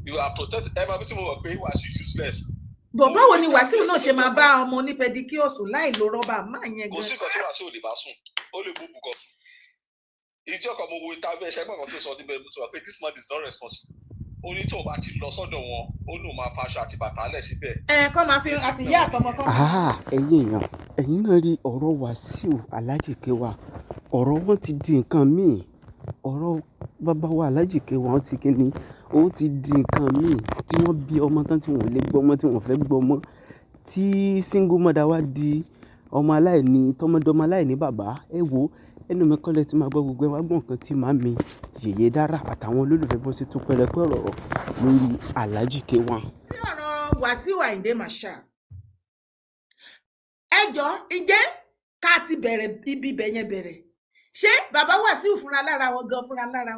You are protected. Ẹ máa bí tí mo wọ̀ pé Wàsíù useless. Bọ̀ báwo ni Wàsíù náà ṣe máa bá ọmọ ní pedicure láì lo rọ́bà máa yẹn gan. Kò sí nǹkan tí Wàsíù lè bá sùn, ó lè mú bùkọ̀ fún. Ìjọ kan mo wo interview ẹ̀ṣẹ́ gbọ̀ngàn tó sọ níbẹ̀ mo ti wà pé this man is not responsible. Ó ní tó o bá ti lọ sọ́dọ̀ wọn, ó lóun máa faṣọ àti bàtà lẹ̀ síbẹ̀. Kọ́ máa fi àti ìyá àtọmọ kan. Ẹ̀yin náà rí ọ̀rọ̀ Wàsíù Alhaji K1 ọ̀rọ̀ wọn ti di nǹkan míì ọ̀rọ̀ bàbá wa Alhaji K1 ti kíni ó ti di nǹkan míì tí wọ́n bí ọmọ tán tí wọ́n lè gbọ́ ọmọ tí wọ́n fẹ́ gbọ́ ọmọ tí single mother wa di ọmọ aláìní tọmọdọmọ aláìní bàbá ẹ wo ẹnu mi kọ́lẹ̀ tí máa gbọ́ gbogbo ẹ wá gbọ́ nǹkan tí màá mi Yèyé Dára àtàwọn olólùfẹ́ bọ́ sí tún pẹ̀lẹ́pẹ̀ ọ̀rọ̀ lórí Alhaji K1. Bí ọ̀rọ̀ Wàsíù Àyìndé Marshal ẹjọ́ ìjẹ́ ká ti bẹ̀rẹ̀ ibi bẹ̀yẹn bẹ̀rẹ̀ ṣé bàbá Wàsíù fúnra lára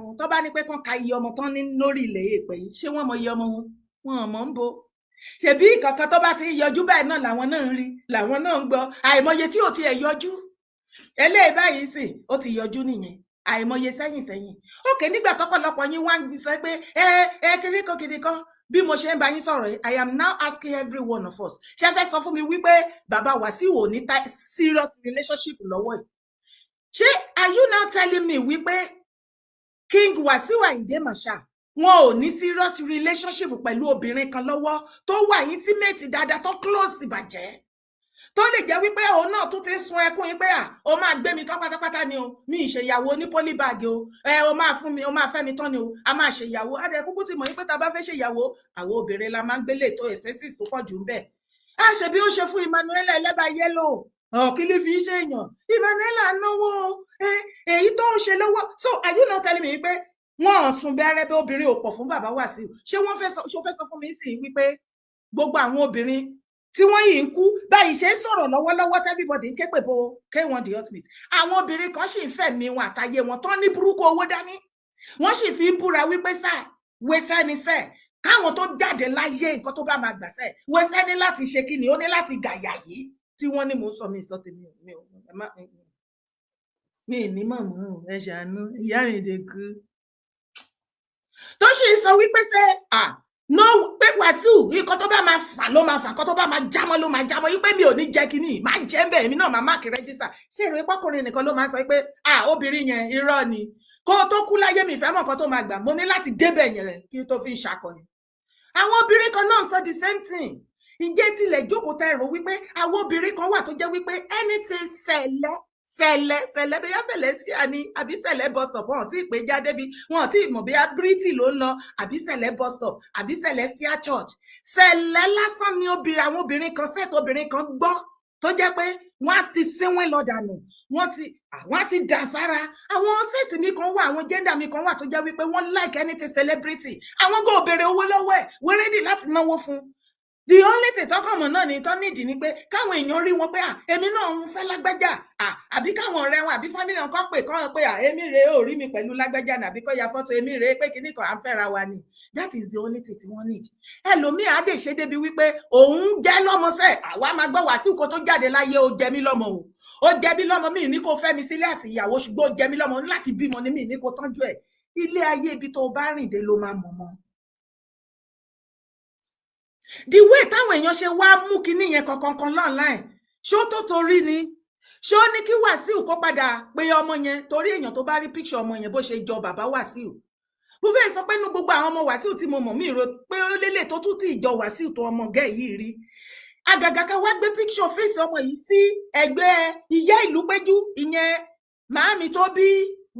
wọn tó bá ní pé kán ka iye ọmọ tán ní lórí ilẹ̀ èèpẹ̀ yìí ṣé wọ́n mọ iye ọmọ wọn mọ̀ ń bo ṣebí kankan tó bá ti yọjú báyìí náà làwọn náà ń rí làwọn náà ń gbọ́ àìmọye tí ò tiẹ̀ yọjú eléyìí báyìí sì ó ti yọjú nìyẹn àìmọye sẹ́yìn òkè nígbà tọ́pọ̀lọpọ̀ yín wá ń sọ pé kiri kan bí mo ṣe ń bá yín sọ̀rọ̀ yìí I am now asking every one of us ṣé fẹ́ sọ fún mi wípé bàbá Wàsíù ò ní serious relationship lọ́wọ́ yìí ṣé are you now telling me wípé King Wàsíù Àyìndé Marshal wọn ò ní serious relationship pẹ̀lú obìnrin kan lọ́wọ́ tó wà intimate dáadáa tó close ìbàjẹ́ tó lè jẹ́ wípé òun náà tún ti sun ẹkún yín pé ó máa gbé mi tán pátápátá ni o mi ìṣèyàwó ní polybag o ó máa fún mi ó máa fẹ́ mi tán ni o a máa ṣèyàwó adé kúkú ti mọ̀ yín pé tá a bá fẹ́ ṣèyàwó àwọn obìnrin la máa ń gbélé tó expenses tó pọ̀ jù ń bẹ̀ a ṣe bí ó ṣe fún Emmanuel Ẹlẹ́bà Yellow kí ló fi ṣe èèyàn Emmanuel náwó èyí tó ń ṣe lọ́wọ́ so are you not telling me pé wọn ò sùn bẹ́rẹ́ bí obìnrin ò pọ̀ fún bàbá Wàsíù ṣé wọ́n fẹ́ sọ fún mi sí wípé gbogbo àwọn obìnrin tí wọ́n yìí ń kú báyìí ṣe ń sọ̀rọ̀ lọ́wọ́lọ́wọ́ everybody ń ké pè bo K1 the ultimate àwọn obìnrin kan sì ń fẹ̀mí wọn àtayé wọn tán ní burúkú owó dání wọ́n sì fi ń búra wípé wẹsẹ́ ni sẹ́ káwọn tó jáde láyé nǹkan tó bá máa gbà sẹ́ wẹsẹ́ ní láti ṣe kí ni ó ní láti gàyà yìí tí wọ́n ní mò ń sọ mi sọ tèmi mi ní mọ̀mọ́ ẹ ṣàánú ìyá mi dé kú tó sì sọ wípé sẹ́ no pé Wàsíù nǹkan tó bá máa fà ló máa fà nǹkan tó bá máa jámọ́ ló máa jámọ́ yí pé mi ò ní jẹ́ kínní máa jẹ́ ń bẹ̀ èmi náà máa máàkì rẹ́jísítà ṣé èrò ìpọ́kùnrin nìkan ló máa sọ pé obìnrin yẹn irọ́ ni kó tó kú láyé mi ìfẹ́ mọ̀ nǹkan tó máa gbà mo ní láti débẹ̀ yẹn kí tó fi ń ṣàkọyìn àwọn obìnrin kan náà sọ the same thing ǹjẹ́ tilẹ̀ jókòó tẹ́ ẹ̀rọ wípé àwọn obìnrin kan wà tó jẹ́ wípé anything sẹ̀lẹ̀ bóyá sẹ̀lẹ̀ sí àní àbí sẹ̀lẹ̀ bus stop wọn ò tí ì pé jáde bí wọn ò tí ì mọ̀ bóyá Brítì ló ń lọ àbí sẹ̀lẹ̀ bus stop àbí sẹ̀lẹ̀ sí church sẹ̀lẹ̀ lásán ni àwọn obìnrin kan sẹ́ẹ̀tì obìnrin kan gbọ́ tó jẹ́ pé wọ́n á ti sínwín lọ dànù wọ́n ti dà sára àwọn sẹ́ẹ̀tì mi kan wà àwọn gender mi kan wà tó jẹ́ wípé wọ́n like anything celebrity àwọn kò béèrè owó lọ́wọ́ ẹ̀ wọ́n ready láti náwó fún the only thing tọkànmọ náà ni tán nídìí ni pé káwọn èèyàn rí wọn pé èmi náà ń fẹ́ lágbájá àbí káwọn ọ̀rẹ́ wọn àbí fámílì wọn kàn pé èmi rèé ò rí mi pẹ̀lú lágbájá ní àbí kó ya fọ́tò èmi rèé pé kíní kan à ń fẹ́ra wa ni that is the only thing tí wọ́n need ẹlòmíì á dè ṣe débi wípé òun jẹ́ lọ́mọ sẹ́ àwa máa gbọ́ Wàsíù kó tó jáde láyé ó jẹ mí lọ́mọ ó jẹ mí lọ́mọ mi ní kó fẹ́ mi sílé àsì ìyàwó ṣùgbọ́n ó jẹ mí lọ́mọ láti bímọ ní mi ní kó tọ́jú ẹ̀ ilé ayé ibi tó bá rìn dé ló máa mọ̀ mọ́ the way táwọn èèyàn ṣe wá mú kinní yẹn kankan online ṣó tó torí ni ṣó ní kí Wàsíù kó padà pé ọmọ yẹn torí èèyàn tó bá rí picture ọmọ yẹn bó ṣe jọ bàbá Wàsíù mo fẹ́ sọ pé nínú gbogbo àwọn ọmọ Wàsíù tí mo mọ̀ mí rò pé ó lélẹ̀ tó tún ti ìjọ Wàsíù tó ọmọ gẹ́ yìí rí àgàgà ká wá gbé picture face ọmọ yìí sí ẹgbẹ́ ìyá ìlú péjú ìyẹn màámi tó bí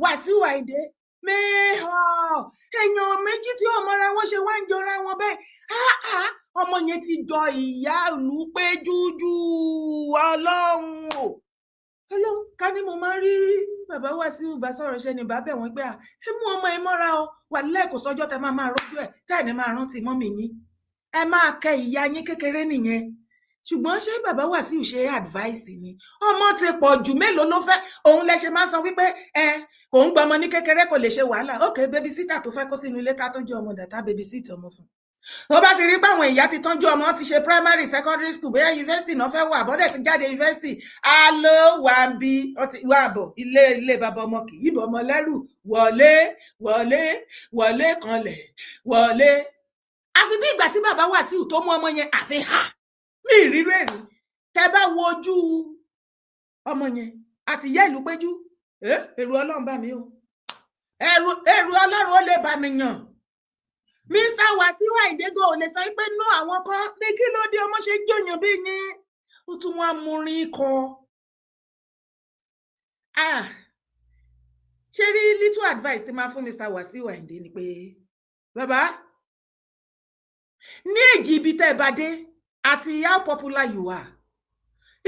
Wàsíù Àyìndé èèyàn méjì tí ọmọ ara wọn ṣe wá ń jọra wọn bẹ́ẹ̀ ọmọ yẹn ti jọ ìyá ìlú péjú jù Ọlọ́run ká ní mo máa rí bàbá Wàsíù bá sọ̀rọ̀ ṣe ni bàbá wọn pé ẹ mú ọmọ ẹ mọ́ra o wà lẹ́ẹ̀kọ́ sọ́jọ́ tẹ máa rójú ẹ̀ tẹ́ ẹ̀ ní máa rántí mọ́mì yín ẹ máa kẹ ìyá yín kékeré nìyẹn ṣùgbọ́n ṣé bàbá Wàsíù ṣe advice ni ọmọ ti pọ̀ jù mélòó ló fẹ́ òun lẹ ṣe máa sọ wípé kò ń gbọmọ ní kékeré kò lè ṣe wàhálà ókè baby sitter tó fẹ́ kó sínú ilé ká tọ́jú ọmọ dàtà baby sitter ọmọ fún tó bá ti rí pé àwọn ìyá ti tọ́jú ọmọ ti ṣe primary secondary school bóyá university náà fẹ́ wà bọ́dẹ̀ ti jáde university a ló wà bí wà bọ̀ ilé bàbá ọmọ kì í bọ̀ ọmọ lẹ́rù wọlé kanlẹ̀ wọlé nígbà tí bàbá Wàsíù tó mú ọmọ yẹn àfi ha mi ìrírú èrè tẹ́ bá wo ojú ọmọ yẹn àti ìyá ìlú péjú ẹ̀rù Ọlọ́run bá mi o ẹ̀rù Ọlọ́run ó lè bá nìyàn Mr. Wàsíù Àyìndé ò lè sọ pé no àwọn kan ní kí ló dé ọmọ ṣe ń jòyàn bí yín ó tún wá múrin kọ ṣe rí little advice tí máa fún Mr. Wàsíù Àyìndé ni pé bàbá ní èjì ibi tẹ́ bá dé àti how popular you are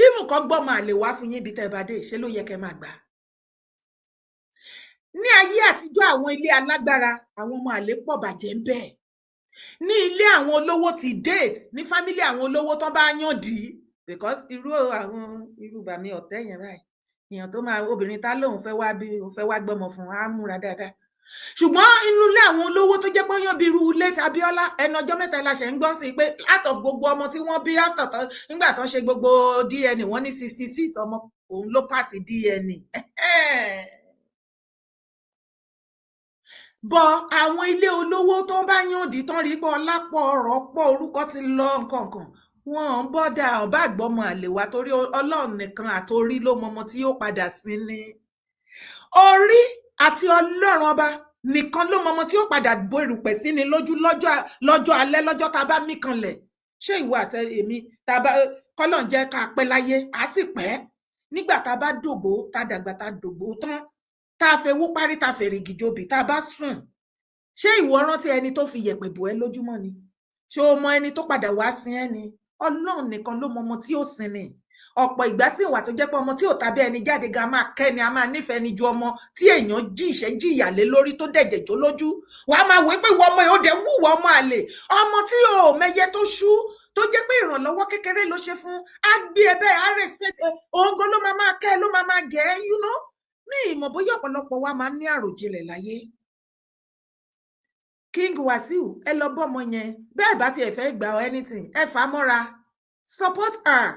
even kan gbọ́ máa lè wá fún yín ibi tẹ́ bá dé ṣe ló yẹ kẹ́ máa gbà ní ayé àtijọ́ àwọn ilé alágbára àwọn ọmọ àlè pọ̀ bàjẹ́ ń bẹ ní ilé àwọn olówó ti date ní family àwọn olówó tó bá yàn dí because irú bàmí ọ̀tẹ̀ yẹn báyìí èèyàn tó máa obìnrin tá lóun fẹ́ wá gbọ́mọ fún á múra dáadáa ṣùgbọ́n inú ilé àwọn olówó tó jẹ́ pé yàn bí irú ilé Abíọ́lá ẹnu ọjọ́ mẹ́ta la ṣe ń gbọ́ sí pé out of gbogbo ọmọ tí wọ́n bí after nígbà tó ń ṣe gbogbo DNA wọ́n ní 66 ọmọ òun ló pàṣẹ DNA bọ àwọn ilé olówó tó bá yàn dí tán rí pé ọlápọ̀ ọ̀rọ̀ pọ̀ orúkọ ti lọ nǹkankan wọn ń bọ́dà ọba àgbọ́mọ àlè wá torí Ọlọ́run nìkan àtorí ló mọmọ tí yóò padà sí ní orí àti Ọlọ́run ọba nìkan ló mọmọ tí yóò padà bo erùpẹ̀ sí ni lójú lọ́jọ́ alẹ́ lọ́jọ́ tá a bá mí kanlẹ̀ ṣé ìwọ àti èmi tá a bá kọ́lọ̀ ń jẹ́ ká pẹ́ láyé á sì pẹ́ nígbà tá a bá dògbò tá a dàgbà tá a dògbò tán tá a fẹ́ wú parí tá a fẹ́ rìgì jòbì tá a bá sùn ṣé ìwọ rántí ẹni tó fi yẹ̀pẹ̀ bò ẹ́ lójúmọ́ ni ṣé o mọ ẹni tó padà wá sin ẹ́ ni Ọlọ́run nìkan ló mọ ọmọ tí ó sin ni ọ̀pọ̀ ìgbà sì wà tó jẹ́ pé ọmọ tí ò tàbí ẹni jáde ga máa kẹ́ni a máa nífẹ̀ẹ́ ni ju ọmọ tí èèyàn jí ìṣẹ́ jí ìyàlé lórí tó dẹ̀jẹ̀ jó lójú wàá máa wò pé ìwọ ọmọ yìí ó dẹ̀ wúwọ́ ọmọ àlè ọmọ tí ò mẹyẹ tó ṣú tó jẹ́ pé ìrànlọ́wọ́ kékeré ló ṣe fún á gbé ẹ bẹ́ẹ̀ á respect ẹ òǹgó ló máa kẹ́ ẹ ló máa gẹ̀ ẹ́ you know ní ìmọ̀ bóyá ọ̀pọ̀lọpọ̀ wa máa ń ní àròjinlẹ̀ láyé King Wàsíù ẹ lọ bọ́mọ yẹn bẹ́ẹ̀ bá tiẹ̀ fẹ́ gbà anything ẹ fà á mọ́ra support her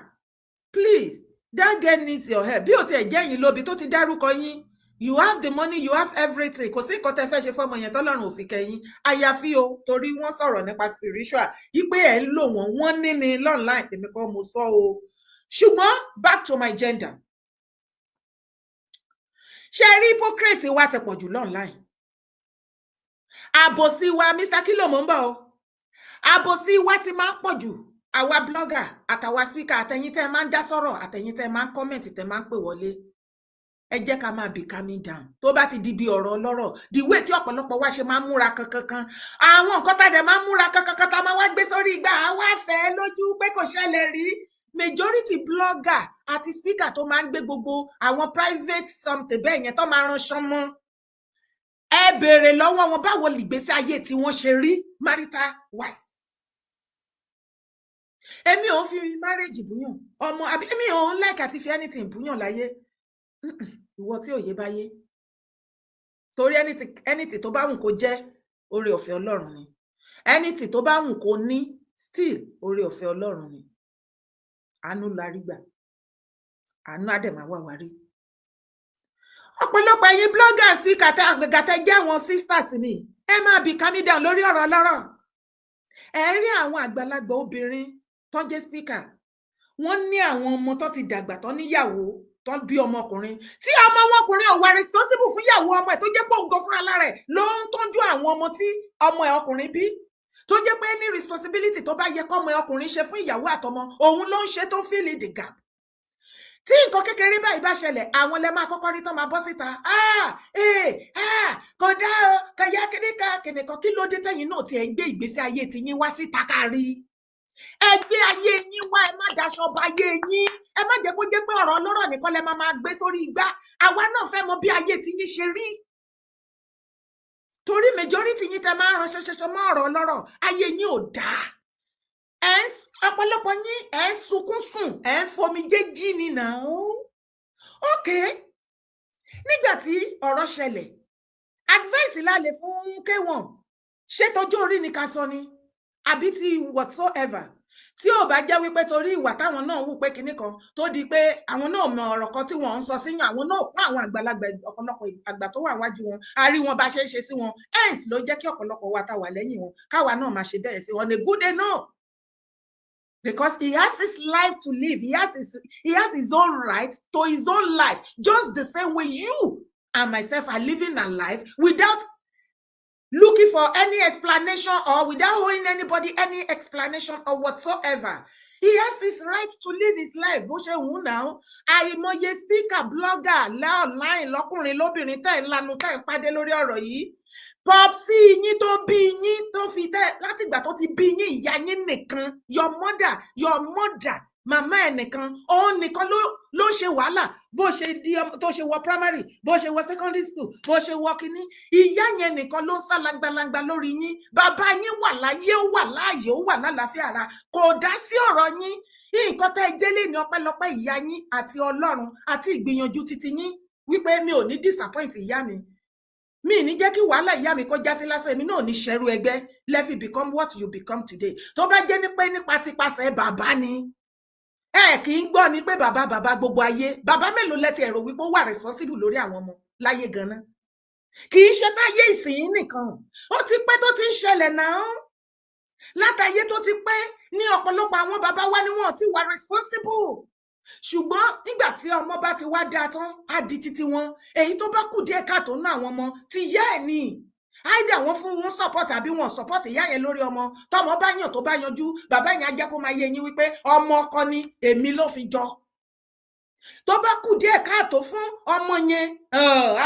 please that girl needs your help bí o tiẹ̀ jẹ́ yín lóbi tó ti dárúkọ yín you have the money you have everything kò sí nǹkan tẹ́ fẹ́ ṣe fọ́mọ yẹn tọ́lọ́run ò fi kẹ́yìn àyàfi o torí wọ́n sọ̀rọ̀ nípa spiritual yípe ẹ̀ ń lò wọ́n ní ní online èmi kan mo sọ o ṣùgbọ́n back to my gender ṣe rí hypocrite wa ti pọ̀ jù online àbòsí wa Mr. Kilo mo ń bọ̀ o àbòsí wa ti máa ń pọ̀ jù àwa blogger àtàwa speaker àtẹ̀yin tẹ́ máa ń dá sọ̀rọ̀ àtẹ̀yin tẹ́ máa ń comment tẹ́ máa ń pè wọlé ẹ jẹ́ ká máa be calming down tó bá ti di bí ọ̀rọ̀ ọlọ́rọ̀ the way tí ọ̀pọ̀lọpọ̀ wa ṣe máa ń múra kankan àwọn nǹkan tá dẹ̀ máa ń múra kankan tá máa wá gbé sórí ìgbà àwa fẹ́ lójú pé kò ṣẹlẹ̀ rí majority blogger àti speaker tó máa ń gbé gbogbo àwọn private something bẹ́ẹ̀ yẹn tó máa ránṣọ mọ́ ẹ béèrè lọ́wọ́ wọn báwo lìgbésí ayé tí wọ́n ṣe rí marital wise èmi ò fi marriage búyàn ọmọ àbí èmi ò ń like àti fi anything búyàn láyé ìwọ tí òye bá yé torí anything tó bá wùn kó jẹ́ oore ọ̀fẹ́ Ọlọ́run ni anything tó bá wùn kó ní still oore ọ̀fẹ́ Ọlọ́run ni àánú la rí gbà àánú àdẹ̀má wà wá rí ọ̀pọ̀lọpọ̀ ẹ̀yin bloggers bí gàtẹ́ jẹ́ àwọn sisters ni ẹ máa be calming down lórí ọ̀rọ̀ ọlọ́rọ̀ ẹ rí àwọn àgbàlagbà obìnrin tó jẹ́ speaker wọ́n ní àwọn ọmọ tó ti dàgbà tó níyàwó tó bí ọmọkùnrin tí ọmọ wọn ọkùnrin ò wà responsible fún ìyàwó ọmọ ẹ̀ tó jẹ́ pé òun gan fúnra lára ẹ̀ ló ń tọ́jú àwọn ọmọ tí ọmọ ẹ̀ ọkùnrin bí tó jẹ́ pé ní responsibility tó bá yẹ kọ́mọ ẹ̀ ọkùnrin ṣe fún ìyàwó àtọmọ òun ló ń ṣe tó fill in the gap tí nǹkan kékeré báyìí bá ṣẹlẹ̀ àwọn lẹ máa kọ́kọ́ rí tán máa bọ́ síta kò dá o kàyà kìnìkan kí ló dé tẹ́yìn náà tí ẹ ń gbé ìgbésí ayé tí yín wá síta kárí ẹ gbé ayé yín wá ẹ má daṣọ bá ayé yín ẹ má jẹ́ kó jẹ́ pé ọ̀rọ̀ ọlọ́rọ̀ nìkan lẹ máa gbé sórí igbá àwa náà fẹ́ mọ̀ bí ayé tí yín ṣe rí torí majority yín tẹ máa ń ránṣẹ́ ṣẹṣẹ mọ́ ọ̀rọ̀ ọlọ́rọ̀ ayé yín ò dáa ọ̀pọ̀lọpọ̀ yín ẹ ń sunkún sùn ẹ ń fomijé jí ni náà ok nígbà tí ọ̀rọ̀ ṣẹlẹ̀ advice la lè fún K1 ṣé tọ́jú orí ni ká sọ ni àbí ti whatsoever tí ò bá jẹ́ wípé torí ìwà táwọn náà wù pé kinní kan tó di pé àwọn náà mọ ọ̀rọ̀ kan tí wọ́n ń sọ síyàn, àwọn náà pọ́n àwọn àgbàlagbà ọ̀pọ̀lọpọ̀ àgbà tó wà wájú wọn, a rí wọn bá ṣe ń ṣe sí wọn, hence ló jẹ́ kí ọ̀pọ̀lọpọ̀ wa tá wà lẹ́yìn wọn káwa náà máa ṣe bẹ́ẹ̀ sí on a good day no, because he has his life to live, he has his own right to his own life, just the same way you and myself are living a life without looking for any explanation or without owing anybody any explanation or whatsoever. He has his right to live his life. Bó ṣe wù náà, àìmọye speaker, blogger, online, lọ́kùnrin lóbìnrin tẹ́ ń lanu tẹ́ ń pàdé lórí ọ̀rọ̀ yìí. Popsi yín tó bí yín tó fi tẹ́ látìgbà tó ti bí yín ìyá yín nìkan, your mother, màmá ẹ̀ nìkan, òun nìkan ló ṣe wàhálà bó ṣe di tó ṣe wọ primary, bó ṣe wọ secondary school, bó ṣe wọ kíní, ìyá yẹn nìkan ló sá langbalangba lórí yín. Bàbá yín wà láyé, ó wà láàyè, ó wà lálàáfíà ara, kò dá sí ọ̀rọ̀ yín. Nǹkan tẹ́ ẹ délé ní ọpẹ́lọpẹ́ ìyá yín àti Ọlọ́run àti ìgbìyànjú titi yín wípé mi ò ní disappoint ìyá mi. Mi ní jẹ́ kí wàhálà ìyá mi kó já sí lásán, èmi náà ní ṣẹrú ẹgbẹ́, let you become what you become today. Tó bá jẹ́ ní pé nípa tipasẹ̀ bàbá ni, kì í gbọ́ ni pé bàbá gbogbo ayé, bàbá mélòó lẹ́tì ẹ̀rọ wípé ó wà responsible lórí àwọn ọmọ láyé ganan. Kì í ṣe táyé ìsìn nìkan, ó ti pẹ́ tó ti ń ṣẹlẹ̀ náà. Látàyé tó ti pẹ́ ní ọ̀pọ̀lọpọ̀ àwọn bàbá wa ni wọ́n ti wà responsible. Ṣùgbọ́n nígbà tí ọmọ bá ti wá dáa tán, á di títí wọn. Èyí tó bá kù díẹ̀ káàtó ná àwọn ọmọ ti yá ẹ̀ ni. Àìdá wọn fún wọn support àbí wọn support ìyá yẹn lórí ọmọ. Tọmọ bá yàn tó bá yanjú, bàbá yẹn á jẹ́ kó máa yé yín wípé ọmọ ọkọ ni, èmi ló fi jọ. Tó bá kù díẹ̀ káàtó fún ọmọ yẹn,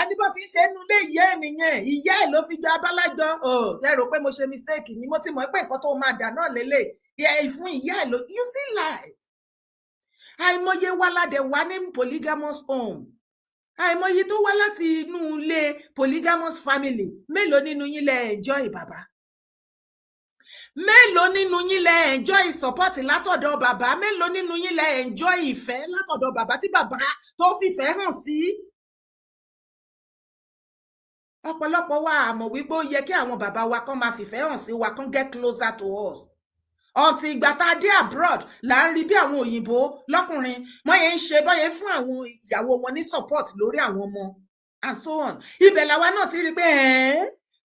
adébá fi ṣe inú ilé ìyá ẹ̀ nìyẹn, ìyá ẹ̀ ló fi jọ abálájọ. Ẹ rò pé mo ṣe mistake ni, mo ti mọ̀ pé nǹkan tó máa dà náà lélẹ̀ fún ìyá ẹ̀ ló, you see life. Àìmọye wá ládẹ wá ní polygamous home, àìmọye tó wá láti inú ilé polygamous family. Mélòó nínú yín lẹ enjoy bàbá? Mélòó nínú yín lẹ enjoy support látọ̀dọ̀ bàbá? Mélòó nínú yín lẹ enjoy ìfẹ́ látọ̀dọ̀ bàbá tí bàbá tó fìfẹ́ hàn sí? Ọ̀pọ̀lọpọ̀ wa àmọ̀ wípé ó yẹ kí àwọn bàbá wa kán máa fìfẹ́ hàn sí wa, kán get closer to us. Ọ̀tí ìgbà tá a dé abroad là ń rí bí àwọn òyìnbó lọ́kùnrin wọ́n yẹn ń ṣe bọ́yẹn fún àwọn ìyàwó wọn ní support lórí àwọn ọmọ and so on. Ibẹ̀ làwa náà ti rí pé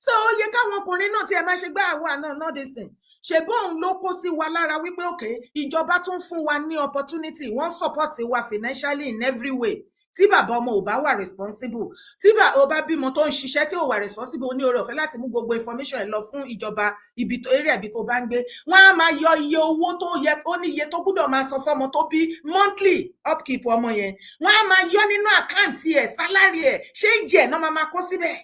so ó yẹ káwọn ọkùnrin náà tí ẹ máa ṣe gbá àwa náà not this thing. Ṣé bóun ló kó sí wa lára wípé okay, ìjọba tún fún wa ní opportunity, wọ́n support wa financially in every way. Tí bàbá ọmọ ò bá wà responsible, tí bàbá bá bímọ tó ń ṣiṣẹ́ tí ò wà responsible, ó ní oore ọ̀fẹ́ láti mú gbogbo information ẹ̀ lọ fún ìjọba ibi tó area ibi tó bá ń gbé. Wọ́n á máa yọ iye owó tó yẹ, ó ní iye tó gbọ́dọ̀ máa san fọ́mọ tó bí monthly upkeep ọmọ yẹn. Wọ́n á máa yọ nínú àkáǹtì ẹ̀, salary ẹ̀, ṣé ìjẹ́ náà máa kó síbẹ̀.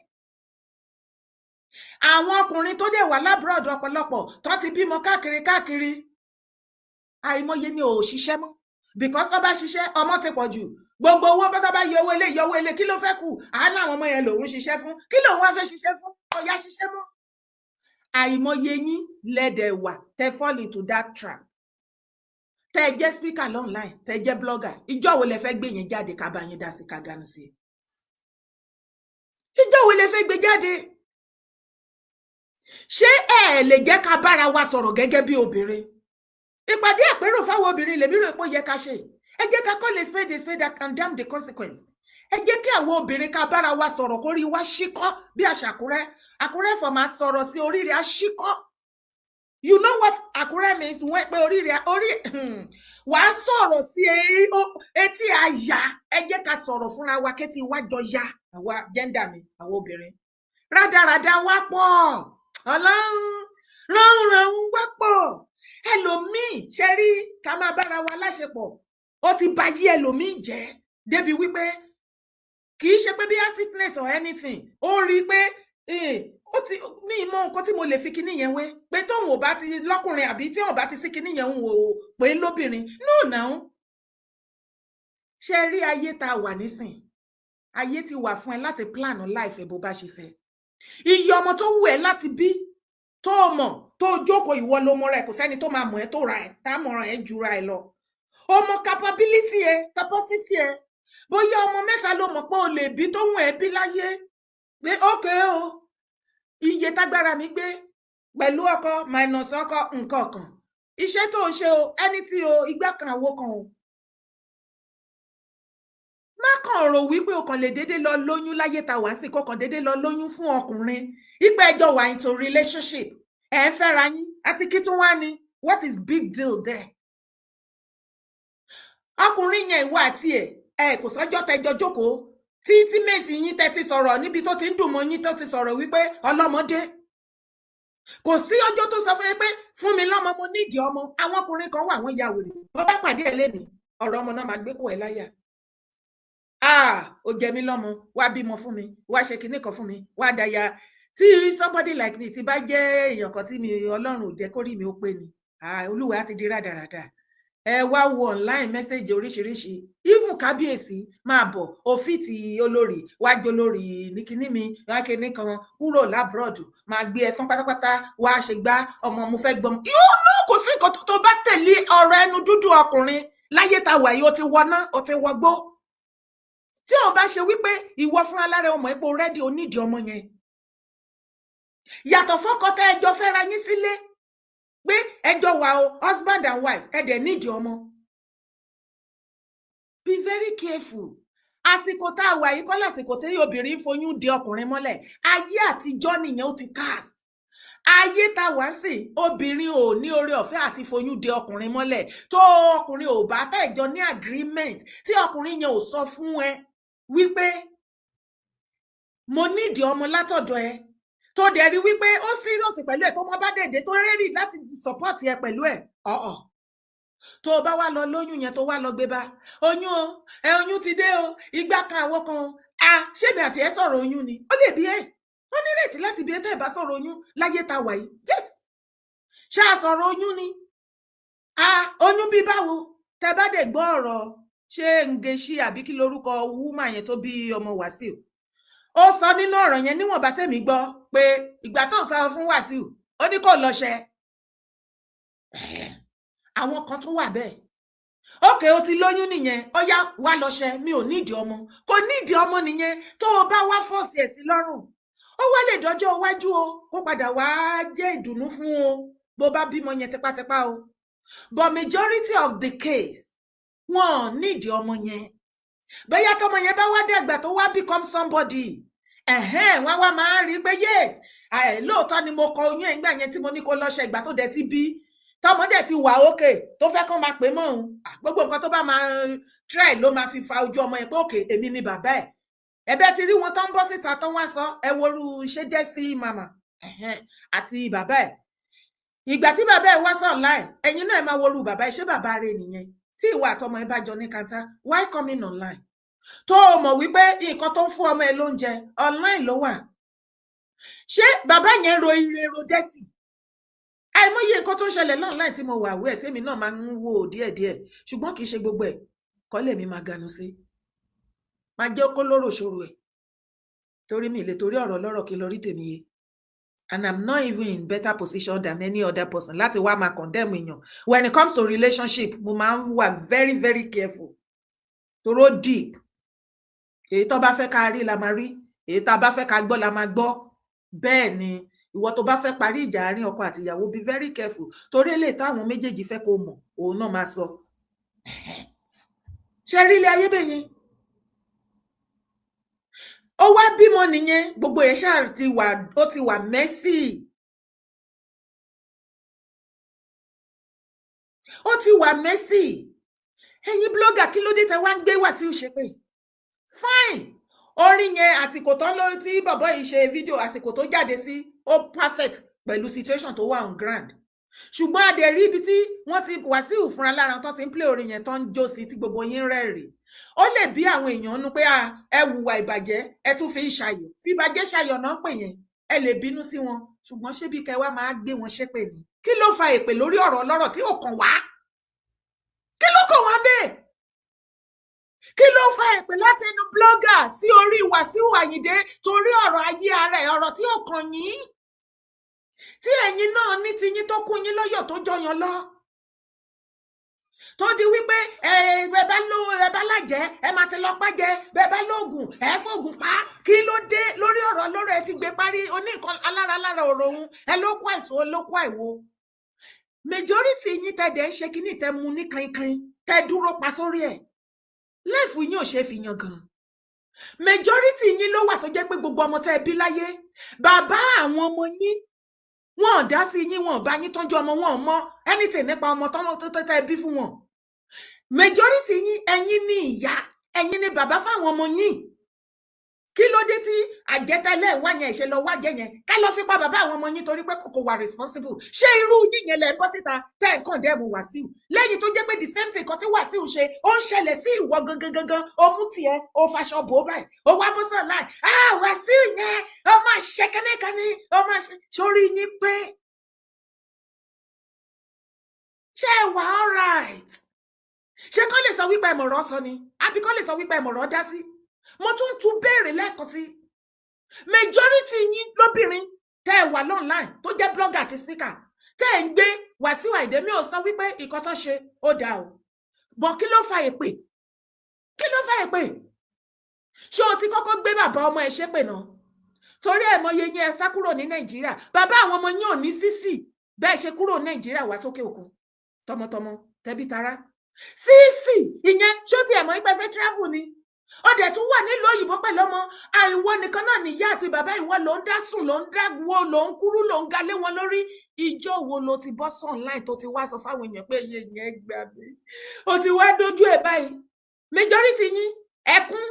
Àwọn ọkùnrin tó dẹ̀ wà lábroad ọ̀pọ̀lọpọ̀ tó ti bímọ káàkiri àìmọye ni ò ṣiṣẹ́ mọ́ because tó bá ṣiṣẹ́ ọmọ ti pọ̀ jù. Gbogbo owó bá bá yọ owó ilé kí ló fẹ́ kù? Àánú àwọn ọmọ yẹn lòun ṣiṣẹ́ fún, kí lòun wá fẹ́ ṣiṣẹ́ fún? Ó yá ṣiṣẹ́ mọ́. Àìmọye yín lẹ́dẹ̀ wà tẹ́ fall into that trap. Tẹ́ jẹ́ speaker online, tẹ́ jẹ́ blogger, ìjọ́ wo lẹ fẹ́ gbé yẹn jáde ká bá yín dá sí ká ganu sí? Ìjọ́ wo lẹ fẹ́ gbé jáde? Ṣé ẹ lè jẹ́ ká bára wa sọ̀rọ̀ gẹ́gẹ́ bí obìnrin? Ìpàdé àpérò fáwọn obìnrin lèmi rò pé ó yẹ ká ṣe. Ẹ jẹ́ ká call a spade and condemn the consequence. Ẹ jẹ́ kí àwọn obìnrin ká bára wa sọ̀rọ̀ kórí wa ṣíkọ́ bí àṣà Àkúrẹ́ for máa sọ̀rọ̀ sí oríire á ṣíkọ́. You know what Àkúrẹ́ means when pé oríire wà á sọ̀rọ̀ sí etí àyà. Ẹ jẹ́ ká sọ̀rọ̀ fúnra wa kétí wa jọ ya àwa gender mi àwọn obìnrin. Rádaràda wá pọ̀. Ọlọ́run rán wá pọ̀. Ẹlòmíì ṣe rí ká máa bára wa láṣepọ̀. Ó ti bà yí ẹlòmíì jẹ́ débi wípé kì í ṣe pé bí sickness or anything. Ó rí pé ó ti ní ìmọ̀ nǹkan tí mo lè fi kíní yẹn wé pé tóun ò bá ti lọ́kùnrin àbí tí òun bá ti sí kíní yẹn òun ò pé lóbìnrin. No now. Ṣe rí ayé tá a wà nísìn. Ayé ti wà fún ẹ láti plan life ẹ bó bá ṣe fẹ́. Iye ọmọ tó wù ẹ́ láti bí tó mọ̀ tó jókòó ìwọ ló mọ̀ rẹ̀, kò sẹ́ni tó máa mọ̀ ẹ́ tó ra ẹ̀ tá mọ̀ràn ẹ̀ jura ẹ̀ lọ. Ọmọ capability ẹ, capacity ẹ. Bóyá ọmọ mẹ́ta ló mọ̀ pé o lè bí tó wù ẹ́ bí láyé. Pé okay o. Iye tágbára mi gbé pẹ̀lú ọkọ minus ọkọ nǹkan kan. iṣẹ́ tó ń ṣe o ẹni tí o igbá kan àwo kan o má kàn rò wípé o kàn lè déédéé lọ lóyún láyé ta wá sí kó kàn déédéé lọ lóyún fún ọkùnrin ìpè ẹjọ́ wà into relationship ẹ ń fẹ́ra yín àti kí tún wá ní what is big deal there ọkùnrin yẹn ìwọ àti ẹ kò sọ́jọ́ tẹjọ jókòó tí méjì yín tẹ́ ti sọ̀rọ̀ níbi tó ti ń dùn mọ́ yín tó ti sọ̀rọ̀ wípé ọlọ́mọdé kò sí ọjọ́ tó sọ fún yín pé fún mi lọ́mọ mo nídìí ọmọ àwọn ọkùnrin kan wà wọ́n ya wèrè bó bá pàdé ẹ lẹ́nu ọ̀rọ̀ ọmọ náà máa gbé kó ẹ láyà ó jẹ mí lọ́mọ wá bímọ fún mi wá ṣe kinní kan fún mi wá dáyà tí somebody like me ti bá jẹ́ èèyàn kan tí mi Ọlọ́run ò jẹ́ kórìí mi ó pé ni olúwa á ti di rádaràda ẹ wá wo online message oríṣiríṣi even kábíyèsí máa bọ̀ òfìtì olórí wájú olórí nìkíní mi wá kíní kan kúrò lábúrọ̀dù máa gbé ẹ tán pátápátá wá ṣe gbá ọmọ mo fẹ́ gbọmọ yóò náà kò sí nǹkan tó bá tẹ̀lé ọ̀rọ̀ ẹnu dúdú ọkùnrin láyé ta wà yìí ó ti wọná ó ti wọgbó tí o bá ṣe wípé ìwọ fúnra lára ọmọ epo rẹ́dí onídìí ọmọ yẹn yàtọ̀ fọ́kọ tẹ́ ẹjọ́ fẹ́ra yín sílé pé ẹjọ́ wà o husband and wife ẹ dẹ̀ nídìí ọmọ be very careful àsìkò tá a wà yìí kọ́ lásìkò tí obìnrin foyún di ọkùnrin mọ́lẹ̀ ayé àtijọ́ nìyẹn ó ti cast ayé tá a wá sí obìnrin ò ní oore ọ̀fẹ́ àti foyún di ọkùnrin mọ́lẹ̀ tó ọkùnrin ò bá tẹ̀jọ ní agreement tí ọkùnrin yẹn ò sọ fún ẹ wípé mo nídìí ọmọ látọ̀dọ̀ ẹ tó dẹ̀ rí wípé ó serious pẹ̀lú ẹ̀ tó mọ́ bá dẹ̀dẹ̀ tó rẹ́rì láti support ẹ pẹ̀lú ẹ̀ tó o bá wá lọ lóyún yẹn tó wá lọ gbé bá oyún o oyún ti dé o igbá kan àwọn kan ṣébi àti ẹ sọ̀rọ̀ oyún ni ó lè bí ẹ ó ní rètí láti bí ẹ tẹ́ ẹ bá sọ̀rọ̀ oyún láyé ta wà yìí yes ṣé a sọ̀rọ̀ oyún ni oyún bí báwo tẹ́ bá dẹ̀ gbọ́ ọ̀rọ̀ ṣé Ngechi àbí kí lorúkọ woman yẹn tó bí ọmọ Wàsíù ó sọ nínú ọ̀rọ̀ yẹn níwọ̀nba tẹ́mi gbọ́ pé ìgbà tó ń sọ fún Wàsíù ó ní kò lọ́ṣẹ àwọn kan tún wà bẹ́ẹ̀ ókè ó ti lóyún nìyẹn ó yá wá lọ́ṣẹ mi ò nídìí ọmọ kò nídìí ọmọ nìyẹn tó o bá wá fọ́ọ̀sì ẹ̀ sí lọ́rùn ó wá lè dọ́jọ́ iwájú o kó padà wá jẹ́ ìdùnnú fún o bó bá bímọ yẹn tipátipá o but majority of the case wọn nídìí ọmọ yẹn bóyá tọmọ yẹn bá wá dàgbà tó wá become somebody wọn wá máa rí pé yes lóòótọ́ ni mo kọ oyún ẹ̀gbà yẹn tí mo ní kó lọ́ṣẹ ìgbà tó dẹ̀ ti bí tọmọ dẹ̀ ti wà òkè tó fẹ́ kán máa pè mọ́ òun gbogbo nǹkan tó bá máa try ló máa fi fa ojú ọmọ yẹn pé òkè èmi ni bàbá ẹ̀ ẹ̀bẹ̀ ti rí wọn tó ń bọ́ síta tó wá sọ ẹ worú ṣé jẹ́ sí màmá àti bàbá ẹ̀ ìgbà tí bàbá ẹ̀ wá sọ online ẹ̀yin náà ẹ máa worú bàbá ẹ̀ ṣé bàbá rẹ̀ nìyẹn tí ìwà àtọmọ ẹ bá jọ ní kanta why coming online tó o mọ̀ wípé nǹkan tó ń fún ọmọ ẹ lóúnjẹ online ló wà ṣé bàbá yẹn ro ire ro dẹ́sì àìmọye nǹkan tó ń ṣẹlẹ̀ online tí mo wà wẹ̀ tèmi náà máa ń wò díẹ̀díẹ̀ ṣùgbọ́n kì í ṣe gbogbo ẹ̀ kọ́ lèmi máa ganu sí máa jẹ́ kó lóró ṣòro ẹ̀ torí mi lè torí ọ̀rọ̀ lọ́rọ̀ kí lórí tèmi yé and I'm not even in better position than any other person láti wá máa condemn èèyàn when it comes to relationship mo máa ń wà very very careful toró deep èyí tó bá fẹ́ ká rí la máa rí èyí tá a bá fẹ́ ká gbọ́ la máa gbọ́ bẹ́ẹ̀ ni ìwọ tó bá fẹ́ parí ìjà àárín ọkọ àti ìyàwó be very careful torí eléyìí táwọn méjèèjì fẹ́ kó mọ̀ òun náà máa sọ ṣe rí ilé ayé bẹ́yẹn ó wá bímọ nìyẹn gbogbo ẹ̀ ṣáà ó ti wà messy ó ti wà messy ẹ̀yin blogger kí ló dé tẹ́ wá ń gbé Wàsíù ṣépè fine orin yẹn àsìkò tán ló tí bọ̀bọ̀ yìí ṣe fídíò àsìkò tó jáde sí ó perfect pẹ̀lú situation tó wà on ground ṣùgbọ́n adẹ̀ rí ibi tí wọ́n ti Wàsíù fúnra lára tó ti ń play orin yẹn tó ń jó sí tí gbogbo yín rẹ́rìn ó lè bí àwọn èèyàn nú pé ẹ hùwà ìbàjẹ́ ẹ tún fi ń ṣayọ̀ fi ìbàjẹ́ ṣayọ̀ náà pè yẹn ẹ lè bínú sí wọn ṣùgbọ́n ṣé bí kẹwàá máa gbé wọn ṣépè ní kí ló fa èpè lórí ọ̀rọ̀ ọlọ́rọ̀ tí ò kàn wá kí ló kàn wá bẹ́ẹ̀ kí ló fa èpè láti ẹnu blogger sí orí Wàsíù Àyìndé torí ọ̀rọ̀ ayé ara ẹ̀ ọ̀rọ̀ tí ò kàn yín tí ẹ̀yin náà ní tiyín tó kún yín lọ́yọ̀ tó jọyàn lọ tó di wípé ẹ bá lájẹ ẹ máa ti lọ pàjẹ bẹ́ẹ̀ bá lóògùn ẹ fògùn pa kí ló dé lórí ọ̀rọ̀ lọ́rọ̀ ẹ ti gbé parí oníkan alára ọ̀rọ̀ òun ẹ ló kó àìsàn ló kó àìwo majority yín tẹ́ dẹ̀ ń ṣe kíní tẹ́ mu ní kankan tẹ́ dúró pa sórí ẹ̀ láìfù yín ò ṣe fi yan gan majority yín ló wà tó jẹ́ pé gbogbo ọmọ tẹ́ bí láyé bàbá àwọn ọmọ yín wọn ò dá sí yín, wọn ò bá yín tọ́jú ọmọ, wọn ò mọ anything nípa ọmọ tó tẹ́ bí fún wọn. Majority yín ẹ̀yin ni ìyá, ẹ̀yin ni bàbá fáwọn ọmọ yín. Kí ló dé tí àjẹtẹ́lẹ̀ wá yẹn ṣe lọ wá jẹ yẹn ká lọ fi pa bàbá àwọn ọmọ yín torí pé kò wà responsible. Ṣé irú yín yẹn lẹ bọ́ síta tẹ́ ẹ̀ kàn dẹ́mu Wàsíù lẹ́yìn tó jẹ́ pé the same thing kan tí Wàsíù ṣe ó ń ṣẹlẹ̀ sí ìwọ gangan ó mú tiẹ̀ ó faṣọ bò báyìí ó wá bó sàn láì Wàsíù yẹn ó máa ṣe kẹ́nẹ́kẹ́ni ó máa ṣe sórí yín pé ṣé wà all right ṣé kọ́ lè sọ wípé ẹ̀mọ̀rọ̀ sọ ni àbí kọ́ lè sọ wípé ẹ̀mọ̀rọ̀ dá sí. Mo tún béèrè lẹ́ẹ̀kan sí majority yín lóbìnrin tẹ́ ẹ wà online tó jẹ́ blogger àti speaker tẹ́ ẹ ń gbé Wàsíù Àyìndé mi ò sọ wípé ìkan tán ṣe ó dáa o bọ̀ kí ló fa èpè ṣé o ti kọ́kọ́ gbé bàbá ọmọ ẹ̀ ṣépè náà torí ẹ̀ mọye yín ẹ sá kúrò ní Nàìjíríà bàbá àwọn ọmọ yín ò ní sísì bẹ́ẹ̀ ṣe kúrò Nàìjíríà wá sókè òkun tọmọtọmọ tẹbí tará sísì ìyẹn ṣó ti ẹ̀ mọ̀ pé fẹ́ travel ni ó dẹ̀ tún wà nílùú òyìnbó pẹ̀lú ọmọ àìwọ nìkan náà nìyá àti bàbá ìwọ ló ń dá sùn ló ń dá wo ló ń kúrú ló ń ga lé wọn lórí. Ìjọ wo ló ti bọ́ sí online tó ti wá sọ fáwọn èèyàn pé iye yẹn gbà mí ó ti wá dójú ẹ̀ báyìí. Majority yín ẹkún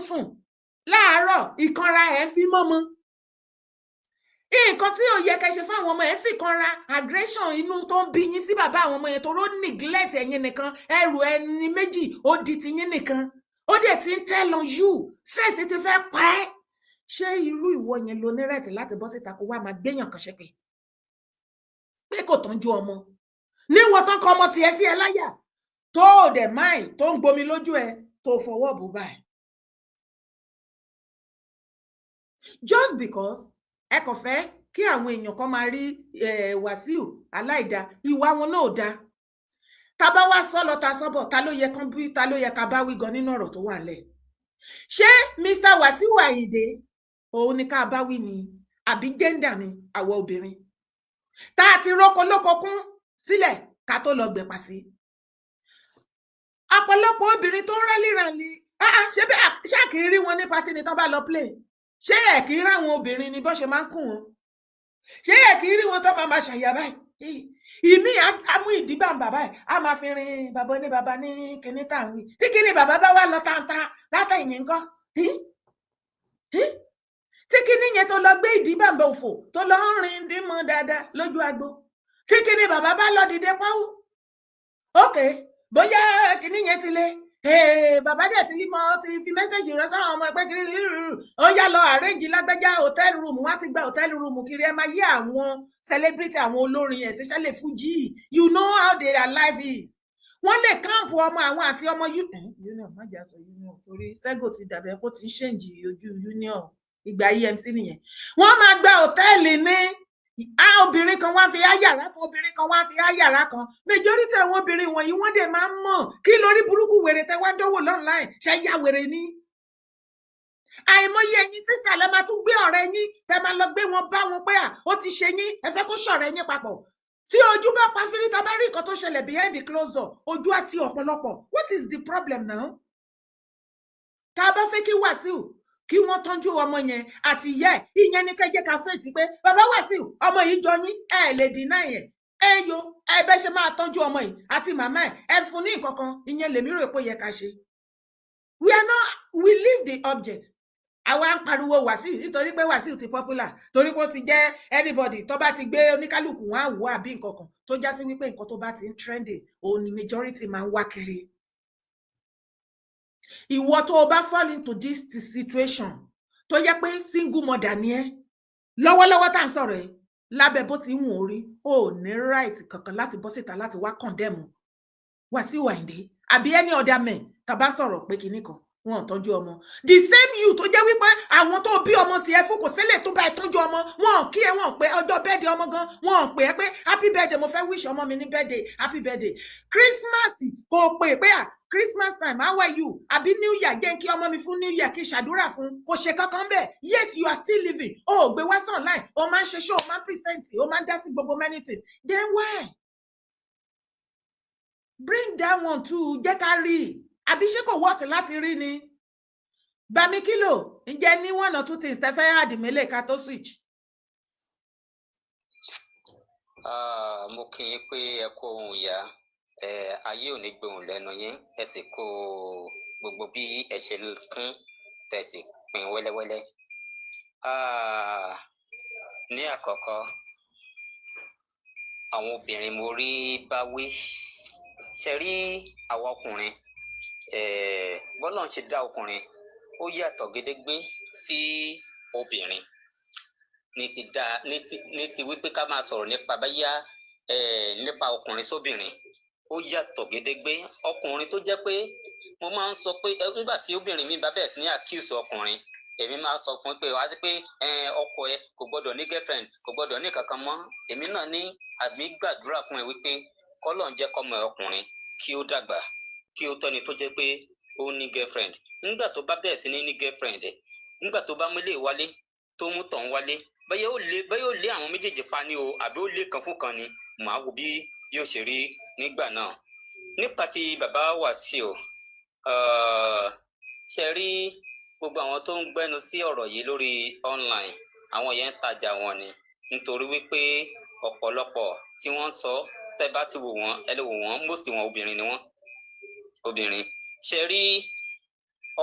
sùn láàárọ̀ ìkanra fi mọ́mọ́ nǹkan tí ò yẹ kẹ́ ṣe fáwọn ọmọ fi kanra aggression inú tó ń bí yín sí bàbá àwọn ọmọ yẹn tó ró neglect ẹ̀yin nìkan ẹrù ẹni méjì ó di ti yín nìkan ó dẹ̀ ti ń tell on you stress ti fẹ́ pa ẹ́. Ṣé irú ìwọ yẹn lo nírètí láti bọ́ síta kó wá máa gbéyàn kan ṣépè pé kò tọ́jú ọmọ níwọ̀n tán kọ ọmọ tiẹ̀ sí ẹ láyà tó o dẹ̀ máì tó ń gbomi lójú ẹ tó fọwọ́ bò báyìí just because ẹ kàn fẹ́ kí àwọn èèyàn kan máa rí Wàsíù aláìda ìwà wọn náà ò dáa. Tá bá wá sọ lọ ta sọ́bọ̀ ta ló yẹ kán bí ta ló yẹ ká bá wí gan nínú ọ̀rọ̀ tó wà lẹ̀. Ṣé Mr. Wàsíù Àyìndé òun ni ká bá wí ni àbí gender ni àwa obìnrin tá a ti róko lóko kún sílẹ̀ ká tó lọ gbẹ̀pà sí. Ọ̀pọ̀lọpọ̀ obìnrin tó ń rálírànlí ṣé bẹ́ẹ̀ ṣáà kì í rí wọn ní pátí ni tán bá lọ play ṣé ẹ̀ kì í ráwọn obìnrin ni bó ṣe máa ń kùn wọn ṣé ẹ̀ kì í rí wọn tó máa ṣàyà báyìí ìmí àmú ìdíbà bàbá ẹ̀ á máa fi rin bàbá ní bàbá ní kíní tàwí tí kíní bàbá bá wà lọ tàǹtà látẹ̀yìn nǹkan tí kíní yẹn tó lọ gbé ìdíbà òfò tó lọ ń rin dímọ dáadáa lójú agbo tí kíní bàbá bá lọ dìde pọ́wú ókè bóyá kíní yẹn ti lé bàbá dẹ̀ ti fi mẹ́sẹ̀jì rẹ sáwọn ọmọ ẹgbẹ́ kiri ó yá lọ àrẹ́jì lágbẹ́já hòtẹ́ẹ̀lì rúùmù wá ti gba hòtẹ́ẹ̀lì rúùmù kiri ẹ máa yí àwọn celebrity àwọn olórin especially Fuji you know how their life is. Wọ́n lè káàmpù ọmọ àwọn àti ọmọ union má jà sọ union torí sẹ́gò ti dàbẹ̀ kó ti ṣèǹjì ojú union ìgbà EMC nìyẹn. Wọ́n máa gba hòtẹ́ẹ̀lì ní obìnrin kan wá fi yàrá kan obìnrin kan wá fi yàrá kan majority àwọn obìnrin wọ̀nyí wọ́n dẹ̀ máa ń mọ̀ kí lórí burúkú wèrè tẹ́ wá dánwò online ṣe yá wèrè ní. Àìmọye ẹ̀yin sísà lẹ máa tún gbé ọ̀rẹ́ yín tẹ́ máa lọ gbé wọn bá wọn pé ó ti ṣe yín ẹ fẹ́ kó ṣọ̀rẹ́ yín papọ̀ tí ojú bá pa fírí tá bá rí nǹkan tó ṣẹlẹ̀ behind the closed door ojú àti ọ̀pọ̀lọpọ̀ what is the problem now? Tá a bá fẹ́ kí Wàsíù kí wọ́n tọ́jú ọmọ yẹn àti ìyá ẹ̀ ìyẹn ní kẹ́jẹ́ ká fèsì pé bàbá Wàsíù ọmọ yìí jọ yín ẹ lè dínà yẹn yo ẹ bẹ́ ṣe máa tọ́jú ọmọ yìí àti màmá ẹ fún ní nǹkan kan ìyẹn lèmi rò pé yẹ ká ṣe. We leave the object àwa ń pariwo Wàsíù nítorí pé Wàsíù ti popular torí pé ó ti jẹ́ anybody tó bá ti gbé oníkálukú wọn á wò àbí nǹkan kan tó já sí wípé nǹkan tó bá ti ń trendy òun ni majority máa ń wá kiri. Ìwọ tó o bá fall into this situation tó yẹ pé single mother ni ẹ́ lọ́wọ́lọ́wọ́ tá à ń sọ̀rọ̀ ẹ̀ lábẹ́ bó ti ń wọ̀n orí ò ní right kankan láti bọ́ síta láti wá condemn Wàsíù Àyìndé àbí any other man tá bá sọ̀rọ̀ pé kinní kan wọn ò tọ́jú ọmọ the same you tó jẹ́ wípé àwọn tó bí ọmọ tiẹ̀ fún kò sílẹ̀ tó bá ẹ tọ́jú ọmọ wọn ò kí ẹ wọn ò pé ọjọ́ birthday ọmọ gan wọn ò pé ẹ pé happy birthday mo fẹ́ wish ọmọ mi ní birthday happy birthday Christmas kò pé pé Christmas time how are you àbí New Year jẹ́ kí ọmọ mi fún New Year kí ṣàdúrà fún kò ṣe kankan bẹ́ẹ̀ yet you are still living gbé wá sí online o máa ń ṣe show o máa ń present o máa ń dá sí gbogbo many things then why bring that one too jẹ́ ká rí àbí ṣé kò wọ́ọ̀tì láti rí ni Bami Kilo ǹjẹ́ ní one or two things tẹ́ fẹ́ àdìmẹ́lẹ̀ ká tó switch. Mo kí yín pé ẹ kó ohun ìyá ayé ò ní gbóhùn lẹ́nu yín ẹ sì kó gbogbo bí ẹ ṣe kún tẹ́ sì pín wẹ́lẹ́wẹ́lẹ́. Ní àkọ́kọ́ àwọn obìnrin mo rí bá wí ṣe rí àwọn ọkùnrin bọ́lá ń ṣe dá ọkùnrin ó yàtọ̀ gédégbé sí obìnrin ní ti wípé ká máa sọ̀rọ̀ nípa báyá nípa ọkùnrin sóbìnrin ó yàtọ̀ gédégbé. Ọkùnrin tó jẹ́ pé mo máa ń sọ pé nígbà tí obìnrin mi bá bẹ̀rẹ̀ sí ní accuse ọkùnrin èmi máa sọ fún pé wá sí pé ọkọ ẹ kò gbọdọ̀ ní girlfriend kò gbọdọ̀ ní kankan mọ́. Èmi náà ní àmì gbàdúrà fún ẹ wípé kọ́lọ́run jẹ́ kọ́mọ ọkùnrin kí ó dàgbà kí ó tọ́ni tó jẹ́ pé ó ní girlfriend. Nígbà tó bá bẹ̀rẹ̀ sí ní girlfriend nígbà tó bá mú ilé wálé tó mú tàn wálé bẹ́ẹ̀ ó lé àwọn méjèèjì pa ní o àbí ó lé kan fún kan ni màá wo bí yóò ṣe rí nígbà náà. Nípa ti bàbá Wàsíù ṣe rí gbogbo àwọn tó ń gbẹ́nu sí ọ̀rọ̀ yìí lórí online àwọn yẹn ń tajà wọn ni nítorí wípé ọ̀pọ̀lọpọ̀ tí wọ́n sọ tẹ́ bá ti wò wọ́n ẹ lè wò wọ́n most wọn obìnrin ni wọ́n. Obìnrin ṣe rí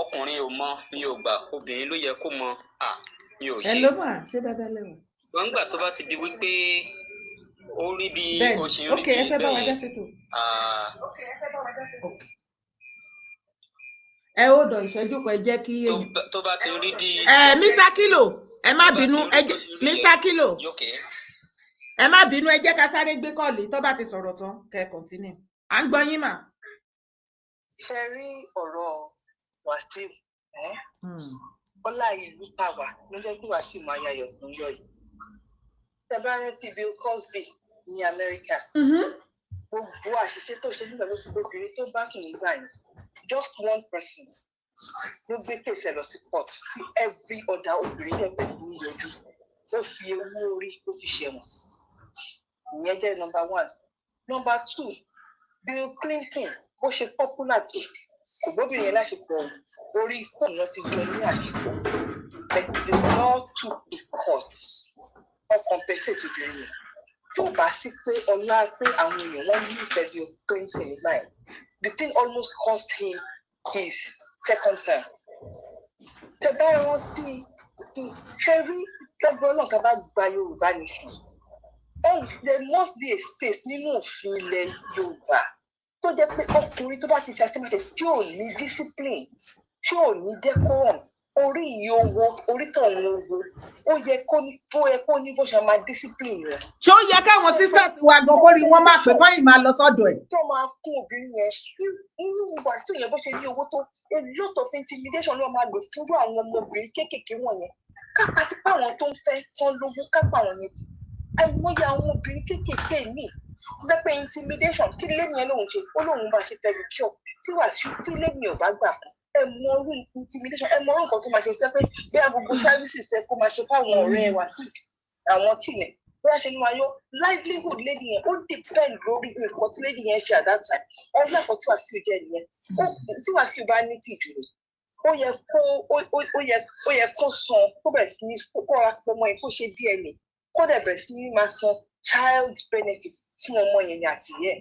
ọkùnrin ò mọ mi ò gbà obìnrin ló yẹ kó mọ mi ò ṣe. ẹ ló mà ṣé dáadáa lẹ́wọ̀n. wọ́n gbà tó bá ti di wípé ó rí bí ó ṣe rí ok ẹ fẹ́ bá wa dá sétò. ẹ ó dọ̀ ìṣẹ́jú kan ẹ jẹ́ kí. tó bá ti rí bí. Mr. Kilo ẹ má bínú Mr. Kilo ẹ má bínú ẹ jẹ́ ká sáré gbé kọ́ọ̀lì tó bá ti sọ̀rọ̀ tán kẹ́ ẹ continue à ń gbọ́ yín mà. ṣe rí ọ̀rọ̀ Wàsíù ọlá ìlú pàwà ló jẹ́ kí Wàsíù máa yayọ̀ tó ń yọ yìí. tẹ́ bá rántí Bill Cosby ní Amẹ́ríkà gbogbo àṣìṣe tó ṣe nígbà tó fi obìnrin tó bá sùn nígbà yẹn just one person ló gbé kéèsì ẹ̀ lọ sí court tí every other obìnrin jẹ́ pé kì í yọjú ó fi owó orí ó fi ṣẹ̀wọ̀n. ìyẹn jẹ́ number one. Number two, Bill Clinton bó ṣe popular tó kò gbóbìnrin yẹn láṣepọ̀ orí fóònù náà ti jọ ní àṣepọ̀ but the law took its cost or compensate obìnrin yẹn tó bá sí pé ọlá pé àwọn èèyàn wọn ní ìfẹ́ Bill Clinton nígbà yẹn the thing almost cost him his second term. tẹ bá rántí ṣe rí lọ́gbọ́n náà ká bá gba Yorùbá nation there must be a space nínú òfin ilẹ̀ Yorùbá tó jẹ́ pé ọkùnrin tó bá ti ṣe àṣemọ̀ṣe tí ò ní discipline tí ò ní decorum orí iye owó orí tọ̀hún owó ó yẹ kó ní bó ṣe máa discipline rẹ̀. ṣé ó yẹ káwọn sisters wa gan kó rí wọn máa pè kọ́ ìmọ̀ lọ sọ́dọ̀ ẹ̀. tó máa kún obìnrin yẹn inú Wàsíù yẹn bó ṣe ní owó tó a lot of intimidation ló máa lò fúrú àwọn ọmọbìnrin kéékèèké wọ̀nyẹn kápá sí pé àwọn tó ń fẹ́ tán lówó kápá àwọn yẹn ti àìmọye àwọn obìnrin kéékèèké míì wọ́n pẹ́ intimidation kí lẹ́yìn ẹ̀ lóun ṣe ó lóun bá ṣe pedicure tí Wàsíù tí lẹ́yìn ò bá gbà fún ẹ mọ orú intimidation ẹ mọ orú nǹkan tó máa ṣe sẹ́pẹ́ bí agbègbè services ẹ kó máa ṣe fáwọn ọ̀rẹ́ Wàsíù àwọn tìlẹ̀ bí wọ́n ṣe ní wáyọ́ livelihood lẹ́yìn yẹn ó depend lórí nǹkan tí lẹ́yìn yẹn ṣe at that time ọ̀rẹ́ ẹ̀kọ́ tí Wàsíù jẹ́ nìyẹn tí Wàsíù bá ní tìjú ó yẹ kó san kó bẹ̀rẹ̀ sí ní kó ra ọmọ yẹn kó ṣe DNA kó dẹ̀ bẹ̀rẹ̀ sí ní máa san child benefit fún ọmọ yẹn ní àtìyẹ́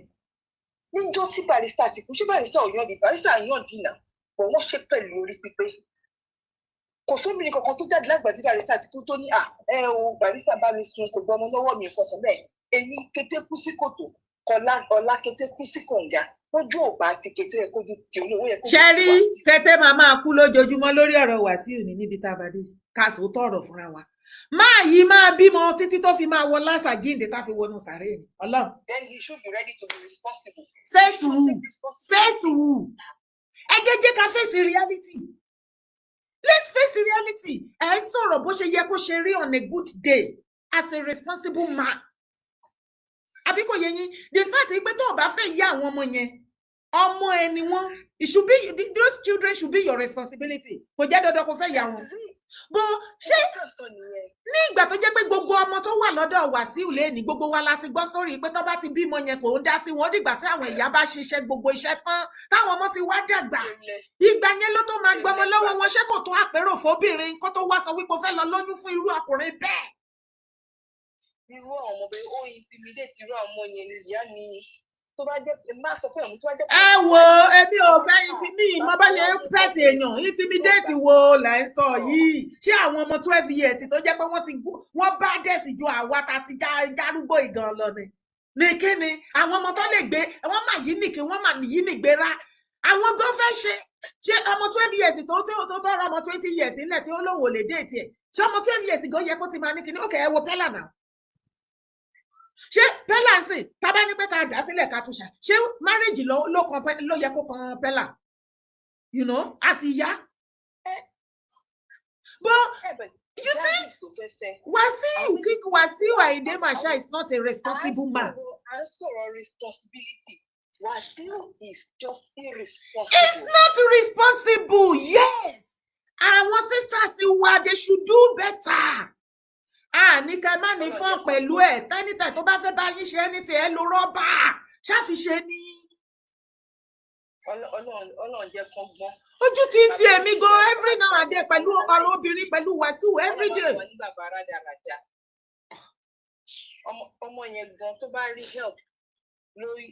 níjọ́ tí Barrister ti kú ṣé Barrister ò yàn di Barrister yàn dínà bọ̀ wọ́n ṣe pẹ̀lú orí pípé kò sóbìnrin kankan tó jáde lágbàá tí Barrister ti kú tó ní Barrister bá mi sun kò gbọ́ ọmọ lọ́wọ́ mi nǹkan kan bẹ́ẹ̀ èyí kété kú sí kòtò ọlá kété kú sí kànga lójú òbá ti kété ẹ kójú kí olówó yẹ kó. ṣe rí kété máa kú lójoojúmọ́ lórí ọ̀rọ̀ Wàsíù ní níbi tá a bá dé ká sòótọ́ ọ̀rọ̀ fúnra wa máa yí máa bímọ títí tó fi máa wọ lásà jíǹde tá fi wọnú sàárè ni Ọlọ́run. Then he should be ready to be responsible. ṣé sùúrù ẹ jẹ́ ká face reality let's face reality ẹ ń sọ̀rọ̀ bó ṣe yẹ kó ṣe rí on a good day as a responsible man àbí kò yẹ yín the fact pé tó o bá fẹ́ yá àwọn ọmọ yẹn ọmọ ẹni wọn, it should be, those children should be your responsibility. Kò jẹ́ dandan kó fẹ́ yà wọn. Bó ṣé ní ìgbà tó jẹ́ pé gbogbo ọmọ tó wà lọ́dọ̀ Wàsíù lẹ́ni gbogbo wa láti gbọ́ sórí pé tó bá ti bímọ yẹn kò ń dá sí wọn dìgbà tí àwọn ìyá bá ṣiṣẹ́ gbogbo iṣẹ́ tán táwọn ọmọ ti wá dàgbà. Ìgbà yẹn ló tó máa gbọmọ lọ́wọ́ wọn, ṣé kò tó àpérò fóbìnrin kó tó wá sọ wípé ó fẹ́ lọ lóyún fún irú ọkùnrin bẹ́ẹ̀. Irú àwọn ọmọ bẹ́ẹ̀ ó intimidate irú àwọn ọmọ yẹn ni ìyá ni tó bá jẹ́ má sọ fún ọmọ tó bá jẹ́. Ẹ wo èmi ò fẹ́ intimidate mo bá lè pẹ̀tì èèyàn intimidate wo là ń sọ yìí. Ṣé àwọn ọmọ 12 years tó jẹ́ pé wọ́n bá dẹ̀sì ju àwa ta ti járúgbó ìgan lọ ni. Ní kíni àwọn ọmọ tó lè gbé wọ́n máa yí nìkí wọ́n máa yí nìgbéra. Àwọn gan fẹ́ ṣe ọmọ 12 years tó tọrọ ọmọ 20 years nílẹ̀ tí ó lówó lè dé tiẹ̀. Ṣé ọmọ 12 years gan yẹ kó ti máa ní kíní ókè ẹ wo Pella náà. Ṣé Pella ń sìn tábà ní pé ká dá sílẹ̀ ká tún ṣá ṣé marriage ló yẹ kó kan Pella, you know, as ìyá. But you see Wàsíù Àyìndé Marshal is not a responsible man. I saw responsibility. Wàsíù is just irresponsible. It's not responsible, yes. Àwọn sisters wa, they should do better. Ní ká má ní fún pẹ̀lú ẹ̀ tẹ́nítẹ̀ tó bá fẹ́ bá yín ṣe ní ti ẹ lo rọ́bà ṣáfiṣe ni. Ọlọ́run jẹ́ kán gbọ́n. Ojú tí ń ti èmi gan every now and then pẹ̀lú ọ̀rọ̀ obìnrin pẹ̀lú Wàsíù every day. Ọmọ yẹn gan tó bá rí help lórí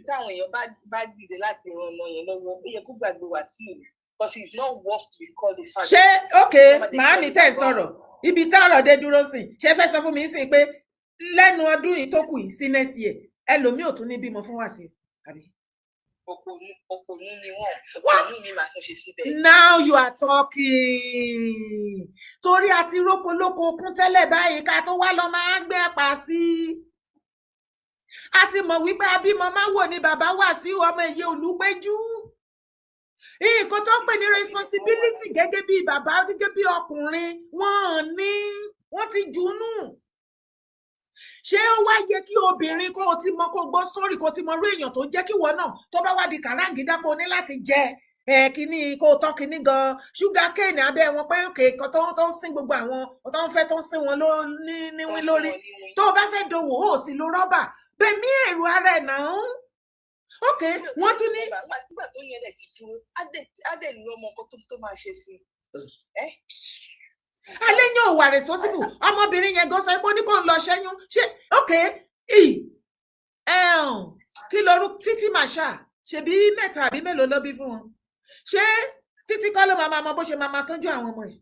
táwọn èèyàn bá dìde láti ran ọmọ yẹn lọ́wọ́ ó yẹ kó gbàgbé Wàsíù because he is not worth to be called a father. Ṣé okay màámi tẹ̀ sọ̀rọ̀ ibi tá ọ̀rọ̀ dé dúró sí ṣe fẹ́ sọ fún mi sí pé lẹ́nu ọdún yìí tó kù yìí sí next year ẹlòmíì ò tún ní bímọ fún Wàsíù àbí. Òpònú ni wọ́n òpònú ni màá tún ṣe síbẹ̀. Now you are talking. Torí àti rókolóko kún tẹ́lẹ̀ báyìí ká tó wá lọ máa gbé apá sí. A ti mọ̀ wípé abímọ máa wò ní bàbá Wàsíù ọmọ Ìyè Olúpéjú. Nǹkan tó ń pè ní responsibility gẹ́gẹ́ bí bàbá gẹ́gẹ́ bí ọkùnrin wọ́n ti jùnú. Ṣé ó wá yẹ kí obìnrin kó o ti mọ kó gbọ́ story kó o ti mọ irú èèyàn tó jẹ́ kí wọ́n náà tó bá wá di kàráǹgídá kó o ní láti jẹ kíní kó o tán kíní gan sugar cane abẹ́ wọn pé òkè kan tó ń sín gbogbo àwọn tó ń fẹ́ tó ń sín wọn níwín lórí tó o bá fẹ́ dòwò ó sì lo rọ́bà bẹ̀mí èrò ara ẹ̀ náà. Ok, wọ́n tún ní. Nígbà tó yẹ dẹ̀ ti dúró, á dẹ̀ lu ọmọ kan tó máa ṣe sí i. Alẹ́ yẹn ò wà responsible. Ọmọbìnrin yẹn gan sọ pé ó ní kó ń lọ ṣẹ́yún. Ṣé ok, kí lorúkọ Títí Marshal ṣebí mẹ́ta àbí mélòó ló bí fún wọn? Ṣé Títí kọ́ ló máa mọ bó ṣe máa tọ́jú àwọn ọmọ ẹ̀?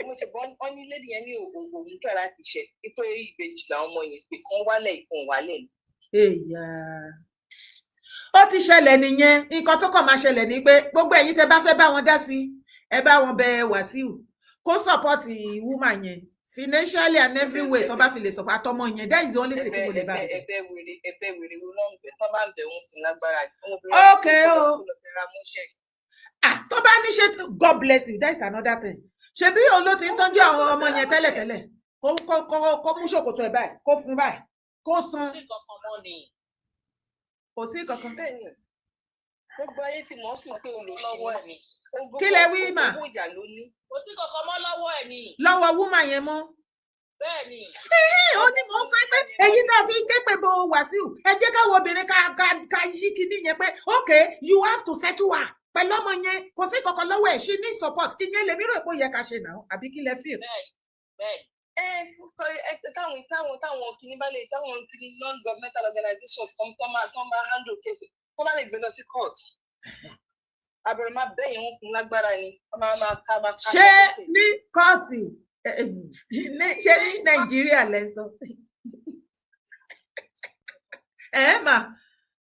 Mo ṣe bọ́ ọ́ ní lédi yẹn ní òun tó láti ṣe pé ìbejì làwọn ọmọ yẹn pé kán wálẹ̀ ìfún wálẹ̀ ni. Ó ti ṣẹlẹ̀ nìyẹn nǹkan tó kàn máa ṣẹlẹ̀ ni pé gbogbo ẹ̀yin tẹ́ bá fẹ́ bá wọn dá sí ẹ bá wọn bẹ Wàsíù kó support woman yẹn financially and every way tó bá fi lè support àtọmọ yẹn that is the only thing tí mo lè bá bẹ. ẹ̀bẹ̀ wèrè wo ló ń bẹ tó bá ń bẹ wọn fún lágbára. Ok o tó bá ní ṣe God bless you that is another thing. Ṣebí òun ló ti ń tọ́jú àwọn ọmọ yẹn tẹ́lẹ̀tẹ́lẹ̀ kó mú ṣòkòtò ẹ̀ báyìí kó fún báyìí kó san. Kò sí kankan. Bẹ́ẹ̀ni gbogbo ayé tí mò ń sìn pé olùlọ́wọ́ ẹ̀ ni. Kí lẹ wí mà? Kò sí kankan mọ́ lọ́wọ́ ẹ̀ ni. Lọ́wọ́ woman yẹn mọ́. Bẹ́ẹ̀ni. Ó ní mò ń sọ pé èyí tá a fi ń ké pè bo Wàsíù ẹ jẹ́ káwọn obìnrin ká yí kíní yẹn pé okay you have to settle her. Pẹ̀lú ọmọ yẹn kò sí kankan lọ́wọ́ ẹ̀ she need support ìyẹn lèmi rò pé ó yẹ ká ṣe náà àbí kí lẹ feel. Táwọn kìíní bá lè táwọn kìíní non-governmental organizations tó máa handle case tó bá lè gbé lọ sí court. Àbẹ̀rẹ̀ máa bẹ́yìn wọn fún lágbára ni máa ká. Ṣé ní kóòtù ṣé ní Nàìjíríà lẹ sọ mà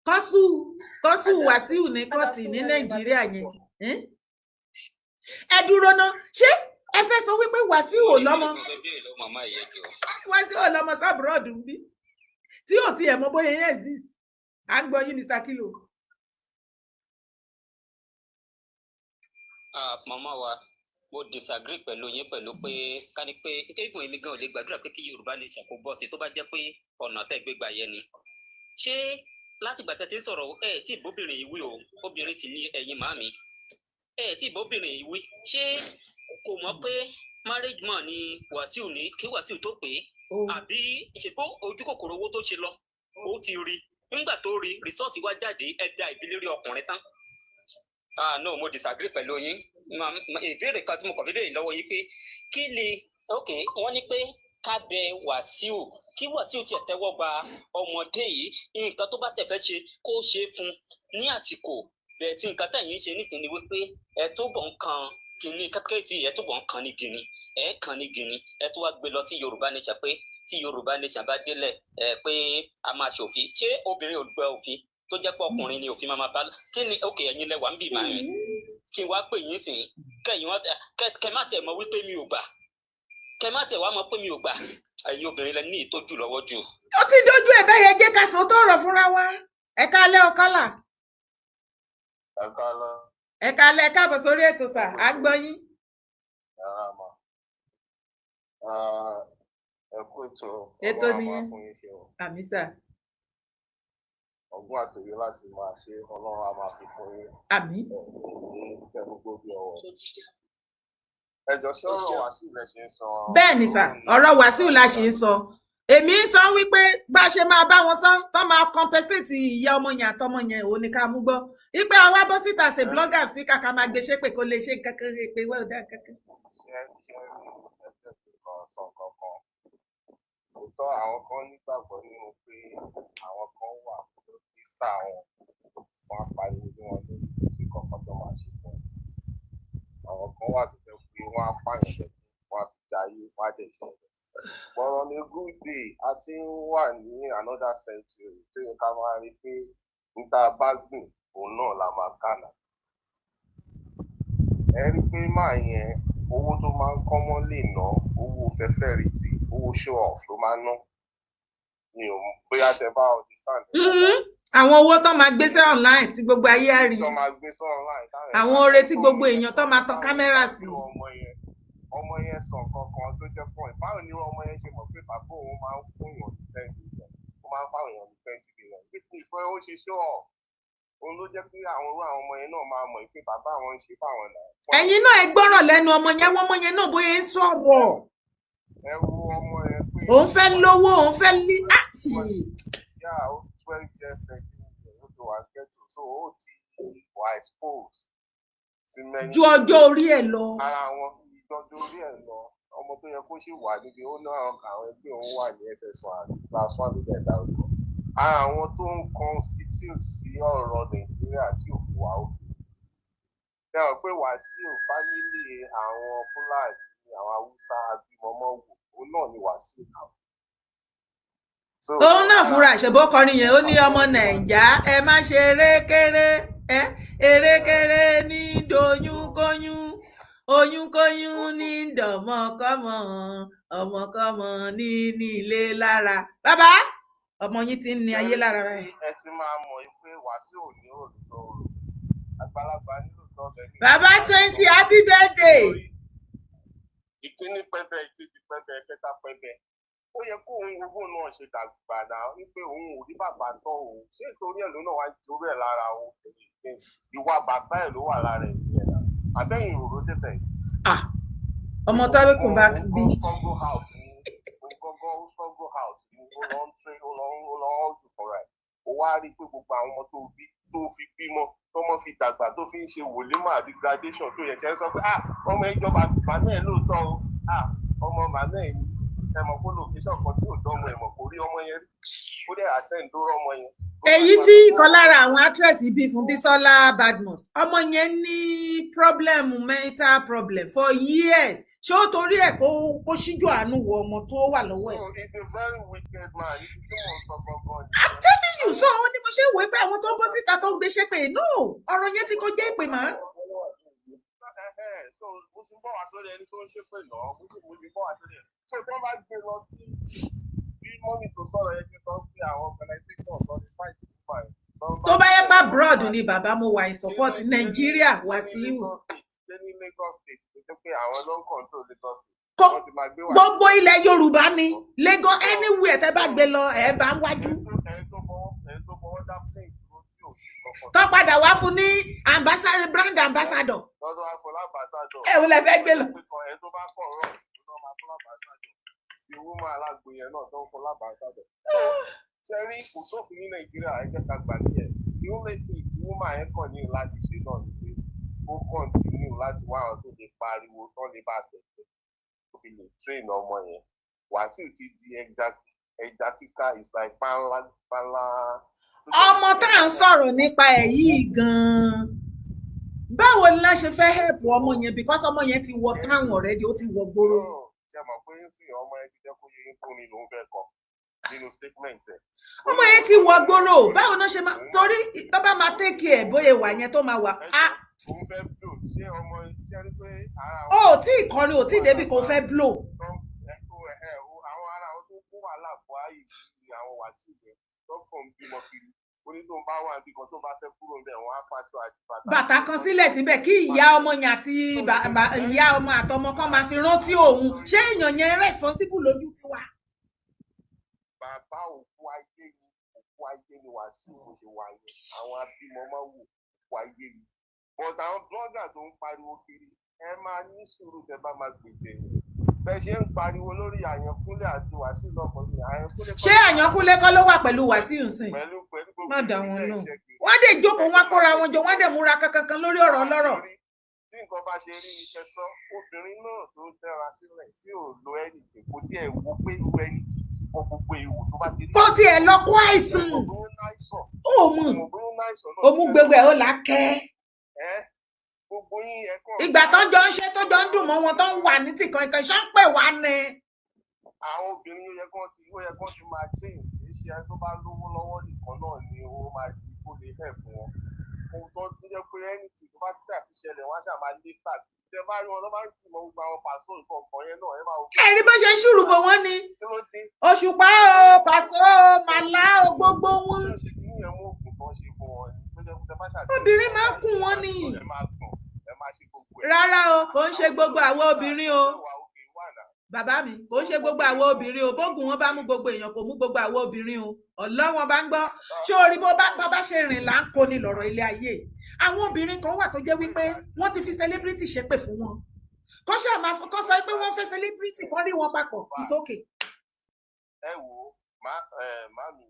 kọ́sù Wàsíù ní kóòtù ní Nàìjíríà yẹn ẹ dúró ná ṣé ẹ fẹ́ sọ wípé Wàsíù ò lọ́mọ Wàsíù ò lọ́mọ sábúrọ̀dù bí tí ò tiẹ̀ mọ bóyá yẹn exist à ń gbọ́ yín Mr. Kilo. Màmá wa mo disagree pẹ̀lú yín pẹ̀lú pé ká ní pé ìtẹ́gùn èmi gan ò lè gbàdúrà pé kí Yorùbá lè ṣàkóbọ̀ sí tó bá jẹ́ pé ọ̀nà tẹ́ gbégbà yẹn ni. Ṣé láti ìgbà tẹ́ ti ń sọ̀rọ̀ tí ìbóbìnrin yìí wí o obìnrin sì ní ẹ̀yin màmí tí ìbóbìnrin yìí wí ṣé kò mọ̀ pé marriage man ni Wàsíù ní kí Wàsíù tó pé àbí ìṣèpọ̀ ojú kòkòrò owó tó ṣe lọ ó ti rí nígbà tó rí rìsọ́ọ̀tì wá jáde ẹ̀dá ìbílẹ̀rí ọkùnrin tán. No mo disagree pẹ̀lú yín ìbéèrè kan tí mo kàn fi béèrè lọ́wọ́ yín pé kí ni ok wọ́n ní pé ká bẹ Wàsíù kí Wàsíù tiẹ̀ tẹ́wọ́ gba ọmọdé yìí nǹkan tó bá tẹ̀ fẹ́ ṣe kó ṣe é fún ní àsìkò bẹ́ẹ̀ tí nǹkan tẹ̀yìn ṣe nísìnyí ni wípé ẹ tó bọ̀ ń kan kìíní kákẹ́sì ẹ tó bọ̀ ń kan ní gini ẹ kan ní gini ẹ tó wá gbé lọ sí Yorùbá Nation pé tí Yorùbá Nation bá délẹ̀ pé a máa ṣòfin ṣé obìnrin ò gbọ́ òfin tó jẹ́ pé ọkùnrin ni òfin máa bá kí ni ok ẹ̀yin lẹ wà ń bì máa rìn kí n wá pè yín sìn kẹ́yìn wá kẹ́ má tẹ̀ mọ̀ wípé mi ò gbà kẹ́ má tẹ̀ wá mọ̀ pé mi ò gbà ẹ̀yin obìnrin lẹ ní ìtọ́jú lọ́wọ́ jù. ó ti dójú ẹ̀ bẹ́ẹ̀ yẹn jẹ́ ká sọ tó rọ̀ fúnra wa ẹ kálẹ́ ọ̀kálà. ẹ kálẹ́ káàbọ̀ sórí ètò sà á gbọ́ yín. ẹ kú ètò nìyẹn àmì sà. ọgbọ́n àtòyé láti máa ṣe Ọlọ́run á máa fi fún yín. àmì. ní tẹnugbó bí ọwọ́. ẹjọ́ ṣé ọ̀rọ̀ Wàsíù lẹ ṣe ń sọ. bẹ́ẹ̀ ni sà ọ̀rọ̀ Wàsíù la ṣe ń sọ èmi ń sọ wípé bá a ṣe máa bá wọn sọ tó máa compensate ìyá ọmọ yẹn àtọmọ yẹn òun ni ká mú gbọ́ wípé àwa bọ́ síta ṣe bloggers fi kàkà máa gbé ṣépè kó lè ṣe kankan pé wẹ́ẹ̀ dá kankan. ṣé ẹgbẹ́ kan sọ kankan òótọ́ àwọn kan nígbàgbọ́ nínú pé àwọn kan wà lórí sá wọn pariwo bí wọn lórí sí kankan tó máa ṣe fún àwọn kan wà tó fẹ́ pé wọ́n á pààyàn lẹ́kùn wọ́n á fi jayé wọ́n á dẹ̀ jẹ́ but on a good day a ti ń wà ní another century tó yẹ ká máa rí pé níta bá gbìn òun náà la máa kànà ẹ rí pé máa yẹn owó tó máa ń kọ́mọ́ lè ná owó fẹ́fẹ́rìtì owó show off ló máa ń ná mi ò bóyá tẹ bá understand. àwọn owó tó máa gbé sí online tí gbogbo ayé á rí àwọn oore tí gbogbo èèyàn tó máa tan kámẹ́rà sí. ọmọ yẹn sọ kankan tó jẹ́ point báwo ni ọmọ yẹn ṣe mọ̀ pé bàbá òun máa ń fún èèyàn ní 10 million ó máa ń fáwọn èèyàn ní 20 million which is pé ó ṣe show off òun ló jẹ́ pé àwọn ọmọ yẹn náà máa mọ̀ pé bàbá àwọn ń ṣe fáwọn náà. ẹ̀yin náà ẹ gbọ́rọ̀ lẹ́nu ọmọ yẹn wọ́n mọ yẹn náà bóyá ń sọ̀rọ̀. ẹ wo ọmọ yẹn pé. òun fẹ́ lówó òun fẹ́ lí àti. yà ó 12 years 13 years ó ti wà ghetto so ó ti wà exposed sí mẹ́yìn. ju ọjọ́ orí ẹ̀ lọ. ara wọn ìjọjọ orí ẹ̀ lọ ọmọ tó yẹ kó ṣì wà níbi ó ní àwọn ẹgbẹ́ òun wà ní ss1 class 1 ló dẹ̀ dárúkọ ara àwọn tó ń constitute sí ọ̀rọ̀ Nàìjíríà tí ò wà òkè ẹ hàn pé Wàsíù fámílì àwọn Fúlàní àwọn Haúsá abímọmọ wò òun náà ni Wàsíù náà. òun náà fúnra ìṣèbó kọrin yẹn ó ní ọmọ Nàìjà ẹ má ṣe erékeré erékeré ní doyúnkóyún oyúnkóyún ní dọmọkọmọ ọmọkọmọ ní nílé lára bàbá ọmọ yín ti ń ní ayé lára rẹ. ẹ ti máa mọ̀ pé Wàsíù ò ní òrùtọ́ àgbàlagbà nílò tọ́bẹ̀ ní. bàbá 20 happy birthday. ìkíní pẹpẹ ìkejì pẹpẹ kẹta pẹpẹ ó yẹ kó òun gbogbo náà ṣe dàgbà náà wípé òun ò rí bàbá tọ́ òun ṣé ìtorí ẹ̀ ló náà wá jóró ẹ̀ lára òun ìwà bàbá ẹ̀ ló wà lára ẹ̀ nìyẹn náà àbẹ́yìn òró débẹ̀. ọmọ táwé kò bá bí. struggle house ni ó lọ ń train ó lọ ń jù fúnra ẹ̀ ó wá rí pé gbogbo àwọn ọmọ tó fi bímọ tọmọ fi dàgbà tó fi ń ṣe wòlímọ̀ àbí graduation tó yẹ kẹ́ ń sọ pé ọmọ ìjọba màmá ẹ̀ lóòótọ́ o ọmọ màmá ẹ̀ ní ẹ̀mọ̀ kó location kan tí ò dánmọ ẹ̀mọ̀ kò rí ọmọ yẹn rí ó dẹ̀ attend tó rọ́mọ yẹn. èyí tí ìkan lára àwọn actress bí fún Bísọ́lá Badmus ọmọ yẹn ní mental problem for years ṣé ó torí ẹ̀ kó ṣíjú àánú wo ọmọ tó wà lọ́wọ́ ẹ̀. so he's a very wicked man ibi tí wọ́n sọ gbọ́ngàn ni. I'm telling you so ó ní mo ṣe wò pé àwọn tó ń bọ́ síta tó ń gbé ṣépè no ọ̀rọ̀ yẹn ti kọjá ìpè mọ́. so mo ti bọ́ wá sórí ẹni tó ń ṣépè náà mo ti bọ́ wá sórí ẹ̀ so tí wọ́n bá gbé lọ sí bí mọ́mí tó sọ̀rọ̀ yẹn ti sọ pé àwọn organization lọ ní fight tó bá yẹ bá broad ni bàbá mo wà in support Nàìjíríà Wàsíù. ní Lagos State tó pé àwọn ló ń control Lagos State. gbogbo ilẹ̀ Yorùbá ni Lagos anywhere tẹ́ bá gbé lọ ẹ̀ bá ń wájú. ẹni tó fọwọ́ dá tó padà wá fún ní brand ambassador. lọ́dọ̀ wá fún lábàásádọ̀. ẹ ò lè fẹ́ gbé lọ. ẹ tó bá kọ̀ ọ̀rọ̀ ìṣúná máa fún lábàásádọ̀. ìwú máa lágbo yẹn náà tó ń fún lábàásádọ̀. ṣe rí kò sófin ní nàìjíríà ẹ jẹ́ ká gbà níyẹn. the only thing tí wọ́n máa ń kàn ní láti ṣe náà ni pé ó kọ́ntínú láti wá àwọn tó lè pariwo tó lè bá tẹ̀lé tó fi lè train ọmọ yẹn. Wàsíù ti di ẹja kíká is like pánlá. ọmọ tá à ń sọ̀rọ̀ nípa ẹ̀ yìí gan-an báwo ni láṣẹ fẹ́ help ọmọ yẹn because ọmọ yẹn ti wọ táwọn already ó ti wọ gbòòrò. ṣe mọ̀ pé ń sìn ọmọ yẹn ti jẹ́ kó yẹ kó ní lòún fẹ́ kọ nínú statement ẹ̀. ọmọ yẹn ti wọ gbòòrò báwo náà ṣe máa torí tó bá máa take ẹ̀ bóyá wà yẹn tó máa wà á. òun fẹ́ blow ṣé ọmọ iṣẹ́ rí pé ara ó tí ìkọni ò tí débi kò fẹ́ blow. àwọn ará wọn tó kó wàhálà fún ayé ní àwọn Wàsíù yẹn lọ́kàn ń bímọ kiri oní tó ń bá wà níbi kan tó bá fẹ́ kúrò níbẹ̀ wọ́n á pàṣọ àti bàtà kan sílẹ̀ síbẹ̀ kí ìyá ọmọ yẹn àti ìyá ọmọ àtọmọ kan máa fi rántí òun ṣé èèyàn yẹn responsible lójú tiwa. bàbá òkú ayé ni Wàsíù kò ṣe wà yẹn àwọn abímọ máa wò òkú ayé ni but àwọn blogger tó ń pariwo kiri ẹ máa ní sùúrù tẹ́ bá máa gbèjẹ yẹn bẹ́ẹ̀ ṣe ń pariwo lórí Àyànkúnlé àti Wàsíù lọ́kọ̀ ní Àyànkúnlé. ṣé Àyànkúnlé kọ́ ló wà pẹ̀lú Wàsíù sìn. má dà wọn nù wọ́n dé jókòó wọn kóra wọn jọ wọ́n dé múra kankan lórí ọ̀rọ̀ ọlọ́rọ̀. tí nǹkan bá ṣe rí iṣẹ́ sọ obìnrin náà tó tẹ́ra sílẹ̀ tí ò lo ẹnìtì kò tí ẹ̀ wo pé irú ẹnìtì ti kọ́ gbogbo ewu tó bá ti rí. kó tiẹ̀ lọ kó àìsàn òun gbogbo ẹ̀ ó là kẹ́. gbogbo yín ẹ̀kọ́. ìgbà tó jọ ń ṣe tó jọ ń dùn mọ́ wọn tó ń wà ní tìkan ìkan ṣọ́ ń pè wá ni. àwọn obìnrin ó yẹ kán ti máa change kì í ṣe ẹni tó bá lówó lọ́wọ́ nìkan náà ni ó máa di kó lè help wọn. ohun tó jẹ́ pé ẹnìtì tó bá tẹ̀ àti ṣẹlẹ̀ wọ́n á ṣáà máa lé start. tẹ bá rí wọn lọ́ bá ń tì mọ́ gbogbo àwọn pàṣọ nǹkan kan yẹn náà ẹ máa wò. ẹ̀rí bó ṣe ń ṣùrù bò wọ́n ni Òṣùpá o Pàṣọ o Màlá o gbogbo wọn. obìnrin máa ń kún wọn ni. rárá o kò ń ṣe gbogbo àwọn obìnrin o bàbá mi kò ń ṣe gbogbo àwọn obìnrin o bógun wọn bá mú gbogbo èèyàn kò mú gbogbo àwọn obìnrin o ọlọ́wọ́n bá ń gbọ́ ṣé orí bó bá ṣe rìn là ń kó ni lọ́rọ̀ ilé ayé àwọn obìnrin kan wà tó jẹ́ wípé wọ́n ti fi celebrity ṣépè fún wọn kó ṣáà máa kó sọ pé wọ́n fẹ́ celebrity kan rí wọn papọ̀ it's okay. ẹ wo màmí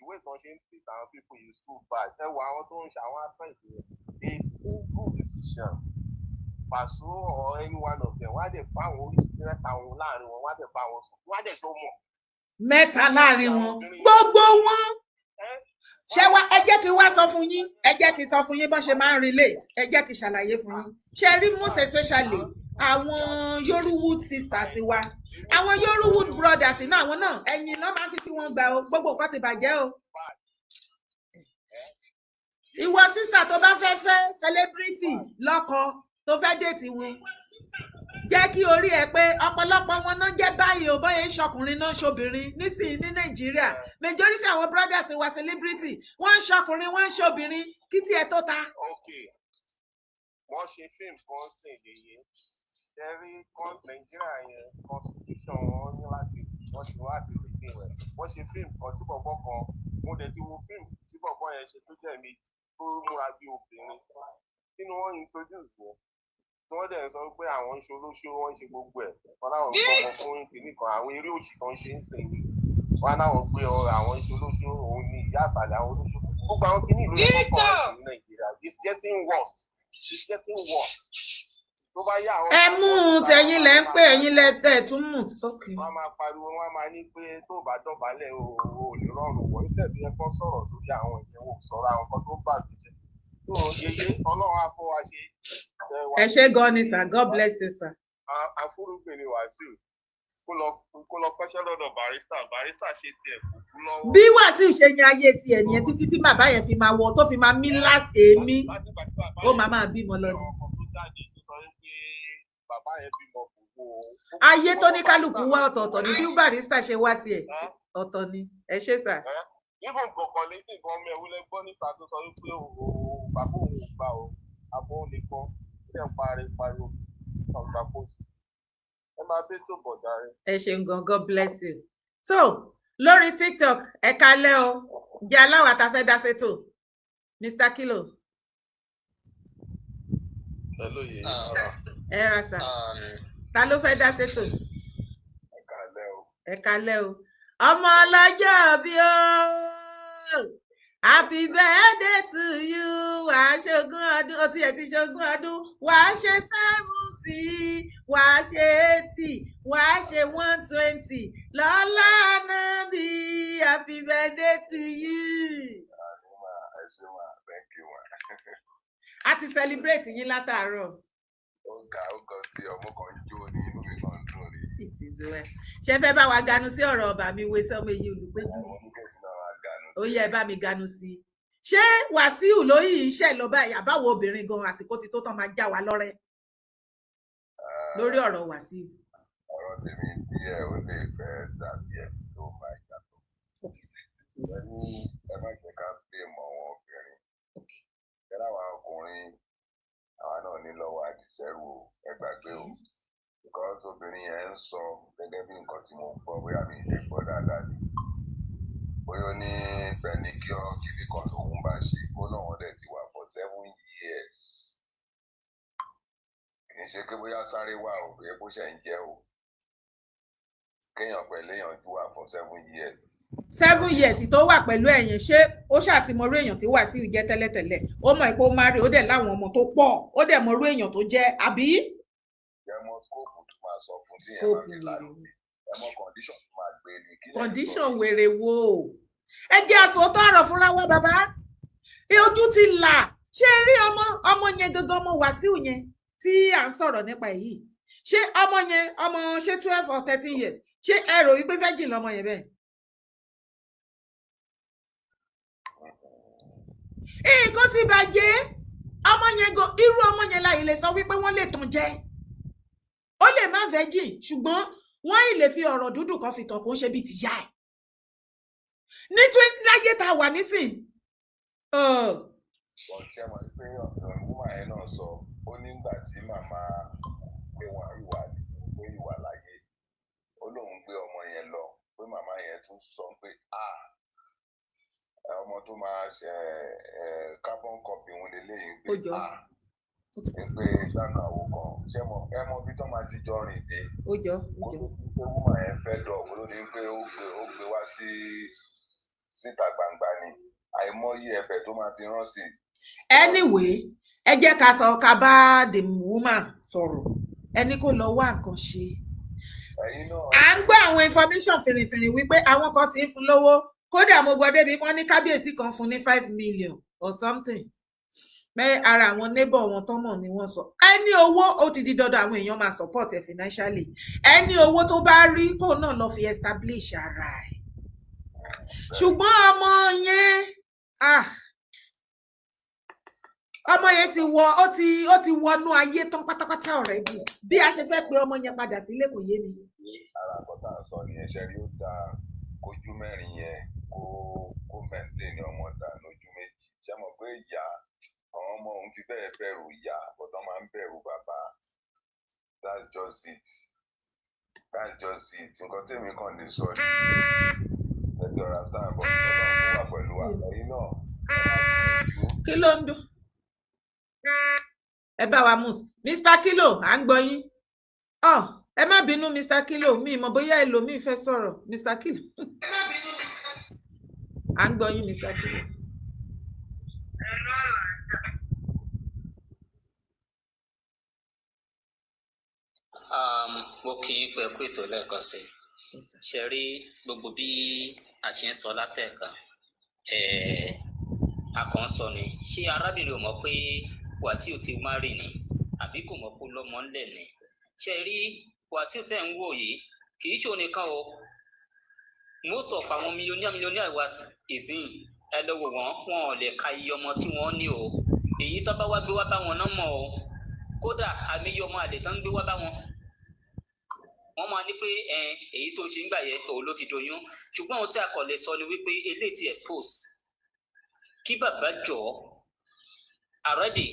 ìwé ìtàn ṣe ń treat àwọn people is too bad ẹ wo àwọn tó ń ṣe àwọn actress yẹn a single decision Pàṣọ or any one of them wọ́n á dẹ̀ bá àwọn oríṣiríṣi mẹ́ta wọn láàrin wọn wọ́n á dẹ̀ bá wọn sùn wọ́n á dẹ̀ tó mọ̀. mẹ́ta láàrin wọn gbogbo wọn ṣé wá ẹ jẹ́ kí wá sọ fún yín ẹ jẹ́ kí sọ fún yín bọ́n ṣe máa ń relate ẹ jẹ́ kí ṣàlàyé fún yín ṣe rí most especially àwọn Yorùwood sisters wa àwọn Yorùwood brothers náà àwọn náà ẹ̀yìn náà máa fi tí wọ́n gbà o gbogbo nǹkan ti bàjẹ́ o. ìwọ sísà tó bá fẹ́ celebrity lọ́kọ tó fẹ́ déètì wọn jẹ́ kí orí ẹ pé ọ̀pọ̀lọpọ̀ wọn náà jẹ́ báyìí ò bóyá ṣọkùnrin náà ṣobìnrin nísìnyí ní Nàìjíríà majority àwọn brothers wa celebrity wọ́n ń ṣọkùnrin wọ́n ń ṣobìnrin kí tiẹ̀ tó ta. wọ́n ṣe fíìmù kan sìn yeye ẹ̀rí Nàìjíríà yẹn constitution wọn ní láti wọ́n ti wá àti ìpín rẹ̀ wọ́n ṣe fíìmù kan tí bọ̀bọ̀ kan mo dẹ̀ ti wo fíìmù tí bọ̀bọ̀ yẹn ṣe tó jẹ́ mi tó múra bí obìnrin nínú wọn introduce yẹn tí wọ́n dẹ̀ sọ pé àwọn ń ṣe olóṣó wọ́n ń ṣe gbogbo ẹ̀ wọn láwọn ń gbọ́mọ fún kìnnì kan àwọn eré òṣì kan ṣe ń sìn yìí wọn láwọn gbé àwọn ń ṣe olóṣó òun ní ìyá àṣàlẹ̀ àwọn olóṣó gbogbo àwọn kìnnì ìlú yẹn kọ́ ọ̀sìn ní Nàìjíríà it's getting worse tó bá yá àwọn. ẹ mú un tẹ̀yin lẹ ń pè ẹ̀yin lẹ tẹ̀ tún mú. wọ́n máa pariwo wọ́n máa ní pé tó bá dọ̀bálẹ̀ o ò lè rọrùn wọ̀ níṣẹ́ bí ẹ kọ́ sọ̀rọ̀ sórí àwọn ìyẹ̀wò sọ̀rọ̀ àwọn kan tó ń bàjẹ́ jẹ́ yeye Ọlọ́run á fún wa ṣe. ẹ ṣé gan ni sir God bless you sir. àfúrúgbìn ni Wàsíù kó lọ kọ́ṣẹ́ lọ́dọ̀ barista ṣe tiẹ̀ kò kú lọ́wọ́. bí Wàsíù ṣe yan ayé tiẹ̀ nìyẹn títí tí bàbá yẹn fi máa wọ tó fi máa mí last èémí ó máa bímọ lọ ni. ayé tó ní kálukú wá ọ̀tọ̀ọ̀tọ̀ ni bí barista ṣe wá tiẹ̀ ọ̀tọ̀ ni ẹ ṣé sir. níbo nǹkan létí nǹkan ọmọ ẹ̀wúlẹ̀ gbọ́ nípa tó sọ wípé bàbá òun ò gbà ó àbọ̀ òun nìkan ṣe ń pariwo ọgbà pósí ẹ máa bẹ tó bọ̀ dáre. ẹ ṣeun gan God bless you. tó lórí TikTok ẹ kalẹ́ o jẹ́ aláwọ̀ tá a fẹ́ dá sétò. Mr. Kilo. Hello, yìí. Ẹ ra sà. Ta ló fẹ́ dá sétò? Ẹ kálẹ́ o. Ọmọ ọlọ́jọ́ bí o. Happy birthday to you. Wàá ṣogún ọdún. Ó tiẹ̀ ti ṣogún ọdún. Wàá ṣe 70. Wàá ṣe 80. Wàá ṣe 120. Lọ́lá Ànábì. Happy birthday to you. Thank you, ma. A ti celebrate yín látàárọ̀. Ó ga tí ọmọ kan jó ní inú mi kan dùn rí. It is well. Ṣé fẹ́ bá wa ganu sí ọ̀rọ̀ ọba mi wé sọ́mọ èyí olùgbẹ́jù? Ó yẹ ẹ bá mi ganu sí. Ṣé Wàsíù lóyìn iṣẹ́ lọ báyìí àbáwo obìnrin gan àsìkò ti tó tán máa já wa lọ́rẹ́ lórí ọ̀rọ̀ Wàsíù? Ọ̀rọ̀ tèmi díẹ̀ ó lè fẹ́ dàbí ẹ̀ tó máa yàtọ̀. Okay, sir. Ẹ má jẹ́ ká pè mọ́ wọn obìnrin. Ẹ láwọn ọkùnrin àwa náà ní lọ́wọ́ àdìsẹ́rù ẹgbàgbé o. Because obìnrin yẹn ń sọ gẹ́gẹ́ bí nǹkan tí mo gbọ́ bóyá mi lè gbọ́ dáadáa ni. Bóyá ó ní pẹ̀líkíọ̀ kìíní kan lòun bá ṣe kó náà wọ́n dẹ̀ ti wà for 7 years. Kì í ṣe pé bóyá sáré wà o, bóyá bó ṣe ń jẹ́ o. Kéèyàn pẹ̀lú èèyàn ju wà for 7 years. 7 years tó wà pẹ̀lú ẹ̀yìn ṣé ó ṣàtìmọ̀rú èèyàn tí Wàsíù jẹ́ tẹ́lẹ̀tẹ́lẹ̀ ó mọ̀ pé ó máa rí ó dẹ̀ láwọn ọmọ tó pọ̀ ó dẹ̀ mọ̀rú èèyàn tó jẹ́ àbí. Ẹmọ skóòpù tó máa sọ fún tí ẹ máa fi lálùmí ẹmọ kọndíṣọ̀n tó máa gbé ní kí. Kọndíṣọ̀n wèrè wo ẹ jẹ́ àsòótọ́ ọ̀rọ̀ fúnra wa bàbá ojú ti là ṣé rí ọmọ yẹn gangan ọmọ Wàsíù yẹn tí à ń sọ̀rọ̀ nípa èyí ṣé ọmọ yẹn ọmọ ṣé 12 or 13 years ṣé ẹ rò wípé virgin lọmọ yẹn bẹ́ẹ̀. Nǹkan ti bàjẹ́ ọmọ yẹn gan irú ọmọ yẹn láyé lè sọ wípé wọ́n lè tàn jẹ ó lè má virgin ṣùgbọ́n wọ́n ì lè fi ọ̀rọ̀ dúdú kan fi tàn kó ṣe bíi tìyá ẹ̀ ní 20 láyé tá a wà nísìn. Ọ̀sẹ̀ mọ̀ pé ọ̀rọ̀ ẹ̀ náà sọ ó nígbà tí màmá pé wọn ìwà láyé ó lóun gbé ọmọ yẹn lọ pé màmá yẹn tún sọ pé ọmọ tó máa ṣe carbon copy òun lélẹ́yìn pé pé ìdáná àwò kan ṣé ẹ mọ bí tó máa ti jọ rìn dé ó jọ pé wúmà yẹn fẹ́ dọ̀ ó ní pé ó gbé wá síta gbangba ni àìmọye ẹ̀bẹ̀ tó máa ti rán sí. Anyway ẹ jẹ́ ká sọ ká bá the woman sọ̀rọ̀ ẹni kó lọ wá nǹkan ṣe à ń gbọ́ àwọn information fìrìfìrì wípé àwọn kan ti ń fún lówó kódà mo gbọ́ débi wọ́n ní kábíyèsí kan fún ní 5 million or something pé ara àwọn neighbor wọn tó mọ̀ ni wọ́n sọ ẹni owó ó ti di dandan àwọn èèyàn máa support ẹ financially ẹni owó tó bá rí kó náà lọ fi establish ara ẹ̀ ṣùgbọ́n ọmọ yẹn ọmọ yẹn ó ti wọnú ayé tán pátápátá already bí a ṣe fẹ́ pé ọmọ yẹn padà sílé kò yé mi. ara àkọ́tà sọ ni ẹ̀ṣẹ̀ rí ó da ojú mẹ́rin yẹn kó mẹ́sìlẹ̀ ọmọ dà lójú méjì ṣé mọ̀ pé ìyá àwọn ọmọ òun fi bẹ́ẹ̀ bẹ̀rù ìyá àbọ̀tán máa ń bẹ̀rù bàbá that's just it nǹkan tèmi kàn lè sọ ni ẹ̀tọ́ ra sáà bọ̀ ọlọ́run wà pẹ̀lú àlọ́yìn náà kí ló ń dún ẹ bá wa mú Mr. Kilo à ń gbọ́ yín ẹ má bínú Mr. Kilo mi mọ̀ bóyá ẹlòmíì fẹ́ sọ̀rọ̀ Mr. Kilo à ń gbọ́ yín Mr. Kilo. mo kì í pẹ́ kú ètò lẹ́ẹ̀kan sí ṣe rí gbogbo bí a ṣe ń sọ látẹ̀ẹ̀kan àkànṣọ ni ṣé arábìnrin ò mọ̀ pé Wàsíù ti márì ni àbí kò mọ̀ pé lọ́mọ ńlẹ̀ ni ṣe rí Wàsíù tẹ̀ ń wò yìí kì í ṣe onìkan o most of àwọn millionaire wa ìsìn ẹ lọ wò wọn ò lè ka iye ọmọ tí wọ́n ní o èyí tó bá wá gbé wá bá wọn náà mọ̀ o kódà àmì iye ọmọ àlè tó ń gbé wá bá wọn wọ́n máa ní pé èyí tó ṣe ń gbà yẹ òun ló ti doyún ṣùgbọ́n ohun tí a kò lè sọ ni wípé eléyìí ti expose kí bàbá jọ àrẹ́dì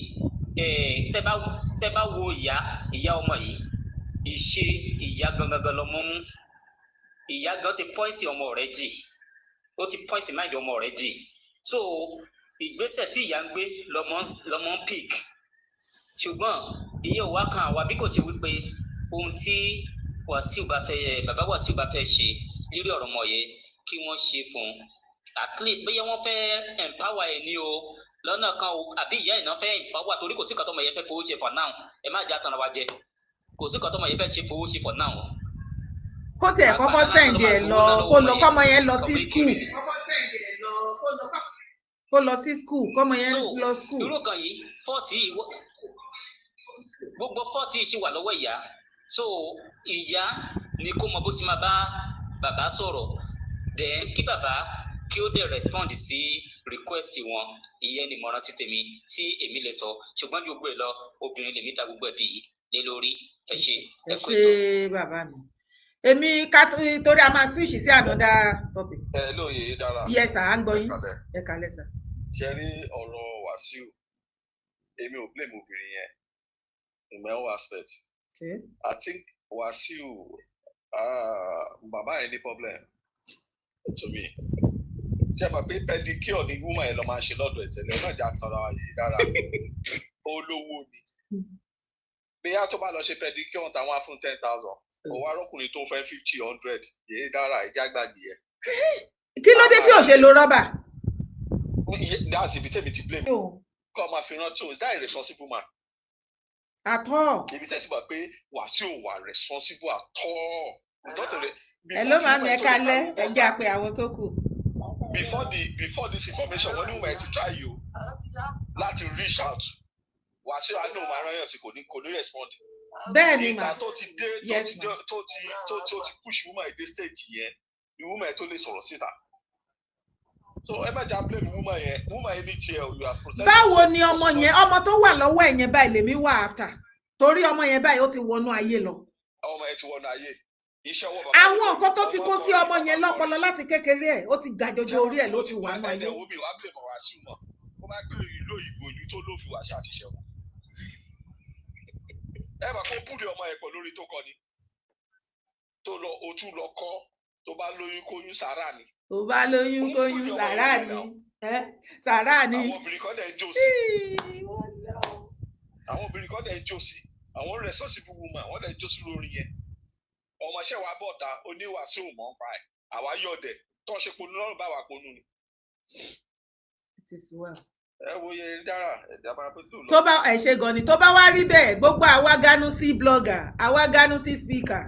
tẹ́ bá wo ìyá ọmọ yìí ìṣe ìyá gangan lọmọ mú ìyá gan ti pọ́ìsì ọmọ rẹ̀ jì ó ti pọ́ìsì máìdì ọmọ rẹ̀ jì so ìgbésẹ̀ tí ìyá ń gbé lọmọ ń pick ṣùgbọ́n iye òwá kan àwa bí kò ṣe wípé ohun tí bàbá Wàsíù bá fẹ́ ṣe lórí ọ̀rọ̀ ọmọ yẹn kí wọ́n ṣe fún un at least bóyá wọ́n fẹ́ empower ẹ̀ ní o lọ́nà kan o àbí ìyá ìná fẹ́ empower torí kò sí kan tọmọ yẹn fẹ́ fowó ṣe for now ẹ má jẹ́ àtàrà wa jẹ kò sí kan tọmọ yẹn fẹ́ ṣe fowó ṣe for now. kó tiẹ̀ kọ́kọ́ send ẹ̀ lọ kó lọ kọ́mọ yẹn lọ sí school kó lọ sí school kọ́mọ yẹn lọ school. irú kan yìí gbogbo 40 ṣì wà lọ́wọ́ ìyá so ìyá ni kó mọ bó ṣe máa bá bàbá sọ̀rọ̀ then kí bàbá kí ó dẹ̀ respond sí request wọn ìyẹn ni ìmọ̀ràn ti tèmi tí èmi lè sọ ṣùgbọ́n ju gbogbo ẹ̀ lọ obìnrin lèmi ta gbogbo ẹ̀ bí lé lórí ẹ ṣe ẹ ṣe bàbá mi èmi ká torí a máa switch sí another topic. lóye dára. yes sir à ń gbọ́ yín ẹ kálẹ́ sir. ṣe rí ọ̀rọ̀ Wàsíù èmi ò blame obìnrin yẹn in my own aspect. Okay. I think Wàsíù bàbá yẹn ní problem to me. Ṣé bàbá pé pedicure ni woman yẹn lọ máa ṣe lọ́dọ̀ ẹ̀ tẹ́lẹ̀ náà jà tọrọ yìí dára olówó ni. Bí a tó bá lọ ṣe pedicure táwọn á fún 10,000 òwò arọ́kùnrin tó fẹ́ 50, 100 yìí dára ìjà gbàgbé ẹ̀. Kí ló dé tí ò ṣe lo rọ́bà? That's ibi tẹ́mi ti blame. Kọ́ máa fi rántí o is that a responsible man? At all. Ibi tẹ́tí bá pé Wàsíù wà responsible at all. Ẹ ló máa mi ẹ kalẹ̀ ẹ jẹ́ àpè àwọn tó kù. Before this information wọ́n ní wọ́n ẹ̀ ti try you láti reach out Wàsíù àánú máa rán yàn sí kò ní respond. Bẹ́ẹ̀ ni mà. Ìgbà tó ti dé tó ti push woman dé stage yẹn ni woman tó lè sọ̀rọ̀ síta. So ẹ má jà blame woman yẹn ní tiẹ̀ you are protected. Báwo ni ọmọ tó wà lọ́wọ́ ẹ̀ yẹn báyìí lèmi wà after torí ọmọ yẹn báyìí ó ti wọnú ayé lọ. Ọmọ yẹn ti wọnú ayé. Àwọn nǹkan tó ti kó sí ọmọ yẹn lọ́pọlọ láti kékeré ẹ̀ ó ti ga jọjọ orí ẹ̀ ló ti wà nú ayé. Omi wàá blame Wàsíù mọ̀ ó máa gbé ìlú òyìnbó yìí tó ló fi wá sí àtìṣe wọn. Ẹ bá kó púlì ọmọ yẹn pọ̀ lórí tó kọ ni tó lọ ojú lọ kọ́ tó bá lóyún kóyún sàrà ni. Tó bá lóyún kóyún sàrà ni sàrà ni. Àwọn obìnrin kan dẹ̀ ń jó sí. Àwọn obìnrin kan dẹ̀ ń jó sí. Àwọn responsible woman wọ́n dẹ̀ ń jó sí lórí yẹn. Ọmọọṣẹ́ wa bọ̀ta oníwàásù mọ̀ ń pa ẹ̀ àwa yọ̀dẹ̀ tó ń ṣe ponú lọ́rùn bá wa ponú ni. It is well. Ẹ wo iye dára ẹ̀dá máa pé tó lọ. Tó bá ẹ̀ ṣe gan ni tó bá wá rí bẹ́ẹ̀ gbogbo àwa ganu sí blogger àwa ganu sí speaker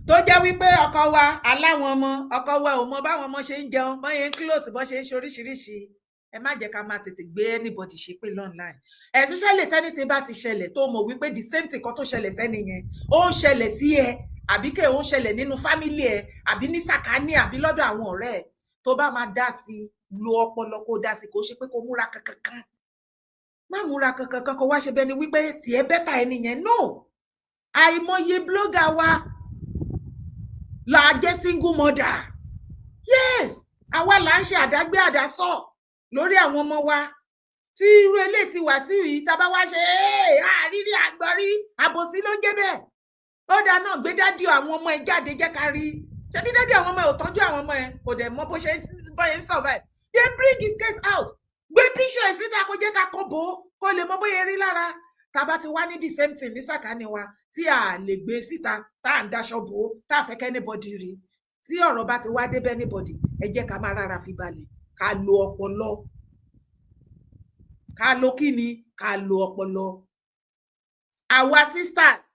tó jẹ́ wípé ọkọ wa aláwọn ọmọ ọkọ wa ò mọ báwọn ọmọ ṣe ń jẹun bọ́n yẹn ń clothe bọ́n ṣe ń ṣe oríṣiríṣi ẹ má jẹ́ ká máa tètè gbé anybody ṣe pé online especially tẹ́ni tí bá ti ṣẹlẹ̀ tó mọ̀ wípé the same thing kan tó ṣẹlẹ̀ sẹ́ni yẹn ó ń ṣẹlẹ̀ sí ẹ àbí kẹ́ ó ń ṣẹlẹ̀ nínú fámílì ẹ àbí ní sàkání àbí lọ́dọ̀ àwọn ọ̀rẹ́ ẹ tó bá máa dá sí lo ọpọlọ kó dá sí kó ṣe pé kó múra kankan má múra kankan kó wá ṣe bẹ́ni wípé tiẹ̀ bẹ́tà ẹni yẹn no àìmọye blogger wa la jẹ́ single mother yes àwa là ń ṣe àdágbé àdásọ lórí àwọn ọmọ wa tí irú eléyìí ti wà sí yìí tá bá wá ṣe àrírí àgbọ̀rí àbòsí ló jẹ́ bẹ́ẹ̀ ó dáa náà gbé dádì àwọn ọmọ ẹ jáde jẹ́ ká rí ṣé bí dádì àwọn ọmọ ẹ ò tọ́jú àwọn ọmọ ẹ kò dẹ̀ mọ bó ṣe ń survive they bring his case out gbé picture ẹ̀ síta kó jẹ́ ká kó bò ó kó lè mọ bóyá rí lára tá bá ti wá ní the same thing ní sàkání wa tí a lè gbé síta tá à ń daṣọ bò ó tá a fẹ́ kẹ́ anybody rí tí ọ̀rọ̀ bá ti wá débẹ̀ anybody ẹ jẹ́ ká máa rárá fi balẹ̀ ká lo ọpọlọ ká lo kíni ká lo ọpọlọ àwa sisters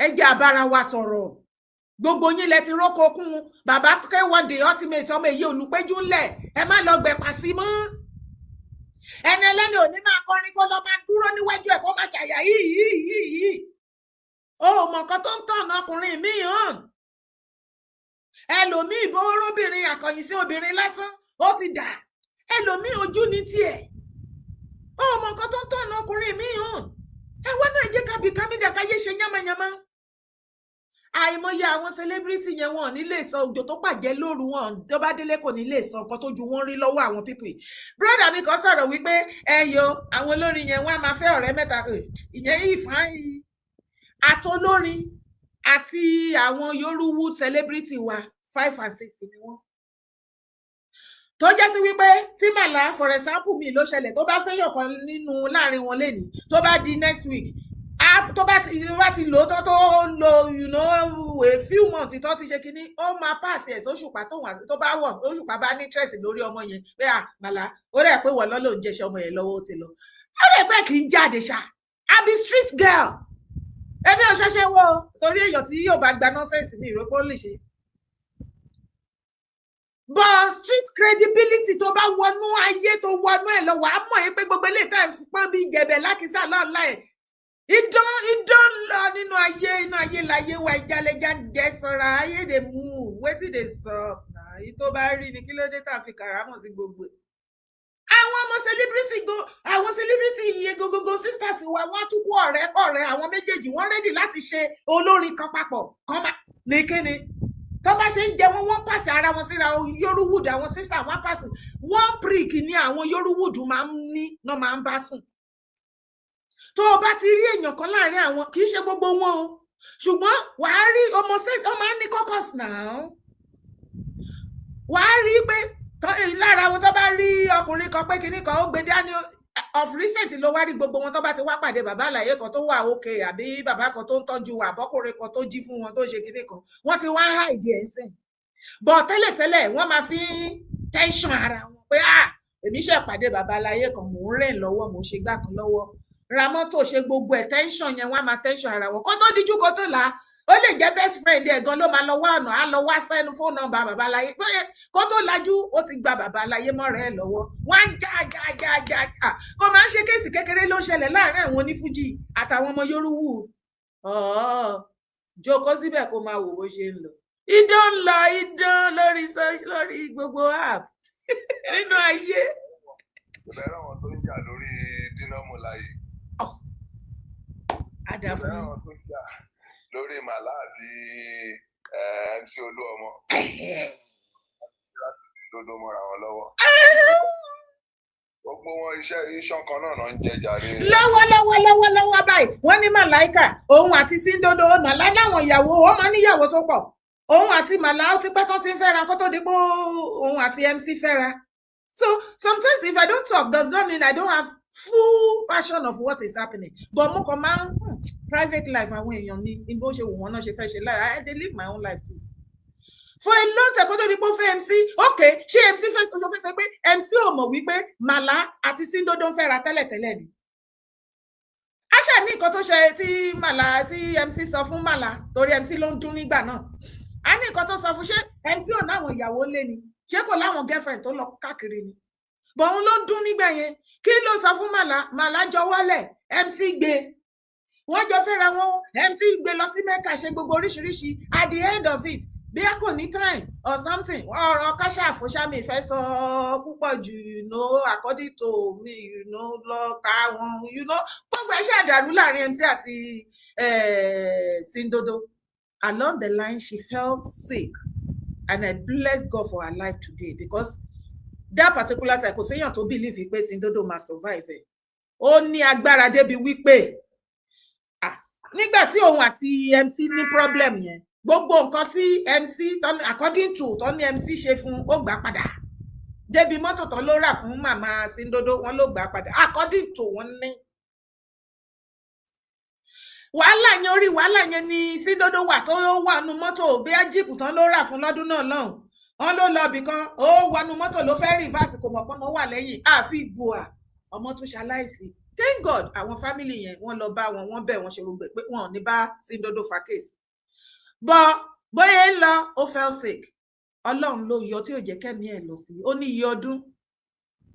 ẹ jẹ́ àbára wa sọ̀rọ̀ gbogbo yín lẹ ti rókò kún bàbá K1 the ultimate ọmọ èyí olùpẹ́jú ńlẹ̀ ẹ má lọ gbẹ̀pà sí mọ́ ẹni ẹlẹ́ni ò ní máa kọrin kó lọ máa dúró níwájú ẹ̀ kó máa ṣàyà yìí ó mọ nǹkan tó ń tọ̀nà ọkùnrin míì hàn ẹlòmíì bó róbìnrin àkọyìn sí obìnrin lásán ó ti dà ẹlòmíì ojú ní tiẹ̀ ó mọ nǹkan tó ń tọ̀nà ọkùnrin míì hàn ẹ wọ́n náà jẹ́ ká bìkà mí dàka yé ṣe yánmayánmá àìmọye àwọn celebrity yẹn wọn ò ní lè sọ òjò tó pàjẹ́ lóru wọn tó bá délé kò ní lè sọ nǹkan tó ju wọn rí lọ́wọ́ àwọn pípì brother mi kan sọ̀rọ̀ wípé ẹyọ àwọn olórin yẹn wọn a máa fẹ́ ọ̀rẹ́ mẹ́ta ìyẹn ìfáyín àtolórin àti àwọn Yorùbá celebrity wa 5 and 6 ni wọn tó jẹ́ sí wípé tí màlá for example mi ló ṣẹlẹ̀ tó bá fẹ́ yọ̀kan nínú láàrin wọn lénìí tó bá di next week tó bá ti lò tó lo a few months tó ti ṣe kínní ó máa pass ẹ̀ sóṣùpá tó bá wọ̀ Òṣùpá bá ní interest lórí ọmọ yẹn pé màlá ó rẹ̀ pé wọ́n lọ́lọ́ ń jẹ́ṣẹ́ ọmọ yẹn lọ́wọ́ ó ti lọ ó rẹ̀ pé kì í jáde ṣá I be street girl ẹbí ò ṣẹ̀ṣẹ̀ wọ torí èèyàn tí yóò bá gba nonsense mi ìrókò lè ṣe but street credibility tó bá wọnú ayé tó wọnú ẹ̀ lọ wàá mọ̀ yín pé gbogbo eléyìí tá ẹ̀ fipá bí jẹ̀bẹ̀ lákìsà lọ́ọ̀lá ẹ̀ idán lọ nínú ayé láyé wa ìjàlẹ̀jà jẹ́ sọ́ra ayé dey move wetin dey sup náà èyí tó bá rí ni kí ló dé tá a fi kàrámọ̀ sí gbogbo àwọn ọmọ celebrity iye gogogo sisters wa wọ́n tún kó ọ̀rẹ́ àwọn méjèèjì wọ́n ready láti ṣe olórin kan papọ̀ kan máa ní kíni tó bá ṣe ń jẹ wọ́n pàṣẹ ara wọn síra Yorùwood àwọn sister wọ́n pàṣẹ one prick ni àwọn Yorùwood máa ń ní náà máa ń bá sùn tó o bá ti rí èèyàn kan láàrin àwọn kì í ṣe gbogbo wọn o ṣùgbọ́n wàá rí ọmọ ní caucus náà wàá rí pé lára wọn tó bá rí ọkùnrin kan pé kinní kan ó gbé dání of recent ló wá rí gbogbo wọn tó bá ti wá pàdé bàbá àlàyé kan tó wà òkè àbí bàbá kan tó ń tọ́jú àbọ́kùnrin kan tó jí fún wọn tó ṣe kinní kan wọ́n ti wá hide ẹ̀ sìn bọ̀ tẹ́lẹ̀tẹ́lẹ̀ wọ́n máa fi tension ara wọn pé èmi ṣe pàdé bàbá àlàyé kan mò ń rìn lọ́wọ́ mò ń ṣe gbá kan lọ́wọ́ ra mọ́tò ṣe gbogbo ẹ̀ tension yẹn wọ́n á máa tension ara wọn kó tó díjú kó tó là ó lè jẹ́ best friend ẹ̀ gan ló máa lọ wá ọ̀nà á lọ wá fẹ́nu fóònù nọ́mbà bàbá aláyé kó tó lajú ó ti gba bàbá aláyé mọ́rẹ̀ ẹ̀ lọ́wọ́ wọ́n á já kó máa ń ṣe kéèsì kékeré ló ń ṣẹlẹ̀ láàárín àwọn onífújì àtàwọn ọmọ Yorùwood jókòó síbẹ̀ kó máa wò bó ṣe ń lọ idán lórí gbogbo app nínú ayé. ìbẹ̀rẹ̀ àwọn tó ń jà lórí Dínàmú Láyé. Àdàfún. ìbẹ̀rẹ̀ àwọn tó ń jà lórí Màlá àti MC Olúọmọ láti dodo mọ́ra wọn lọ́wọ́. gbogbo wọn iṣan kan náà ń jẹ jàre. lọ́wọ́ báyìí wọ́n ní Màláìkà òun àti Síndodo Màlá láwọn ìyàwó ó máa níyàwó tó pọ̀ òun àti Màlá ó ti pẹ́ tán ti ń fẹ́ra kó tó di pé òun àti MC fẹ́ra. So sometimes if I don't talk does not mean I don't have full version of what is happening but mo kàn máa private life àwọn èèyàn ní bó ṣe wù wọ́n náà ṣe fẹ́ ṣe life I dey live my own life too for a long time kó tó di pé ó fẹ́ MC okay ṣé MC fẹ́ sọ pé MC ò mọ̀ wípé Màlá àti Síndodo ń fẹ́ra tẹ́lẹ̀tẹ́lẹ̀ ni àṣà ní nǹkan tó ṣe tí MC sọ fún Màlá torí MC ló ń dún nígbà náà a ní nǹkan tó sọ fún ṣé MC ò náwọn ìyàwó lé ni ṣé kò láwọn girlfriend tó lọ káàkiri ni bọ̀ òun ló ń dún nígbà yẹn kí ló sọ fún Màlá jọ wálẹ̀ MC gbé wọ́n jọ fẹ́ra wọn MC gbé lọ sí Mẹ́kà ṣe gbogbo oríṣiríṣi at the end of it bí a kò ní time or something ọ̀rọ̀ káṣá àfọ̀ṣámi ìfẹ́ sọ púpọ̀ jù according to me lọ ká wọn gbogbo ẹ̀ ṣàdàrú láàrin MC àti Síndodo along the line she felt sick and I bless God for her life today because that particular time kò séèyàn tó believe pé Síndodo máa survive ẹ̀ ó ní agbára débi wípé nígbà tí òun àti MC ní problem yẹn gbogbo nǹkan tí MC according to tó ní MC ṣe fún ó gbà padà débi mọ́tò tó ló rà fún màmá Síndodo wọn ló gbà padà according to wọn ní wàhálà yẹn ni Síndodo wà tó wà nù mọ́tò bí jíìpù tán ló rà fún lọ́dún náà lọ́hùn wọn ló lọ bìkan ó wọnú mọ́tò ló fẹ́ rìvásì kò mọ̀ pé ọmọ wà lẹ́yìn àfi gbòà ọmọ tún ṣaláìsí thank God àwọn family yẹn wọ́n lọ bá wọn bẹ̀ wọ́n ṣe gbogbo pé wọn ò ní bá Síndodo fa case bóyá ń lọ ó fell sick Ọlọ́run ló yọ tí ò jẹ́ kẹ́mi ẹ̀ lọ sí ó ní iye ọdún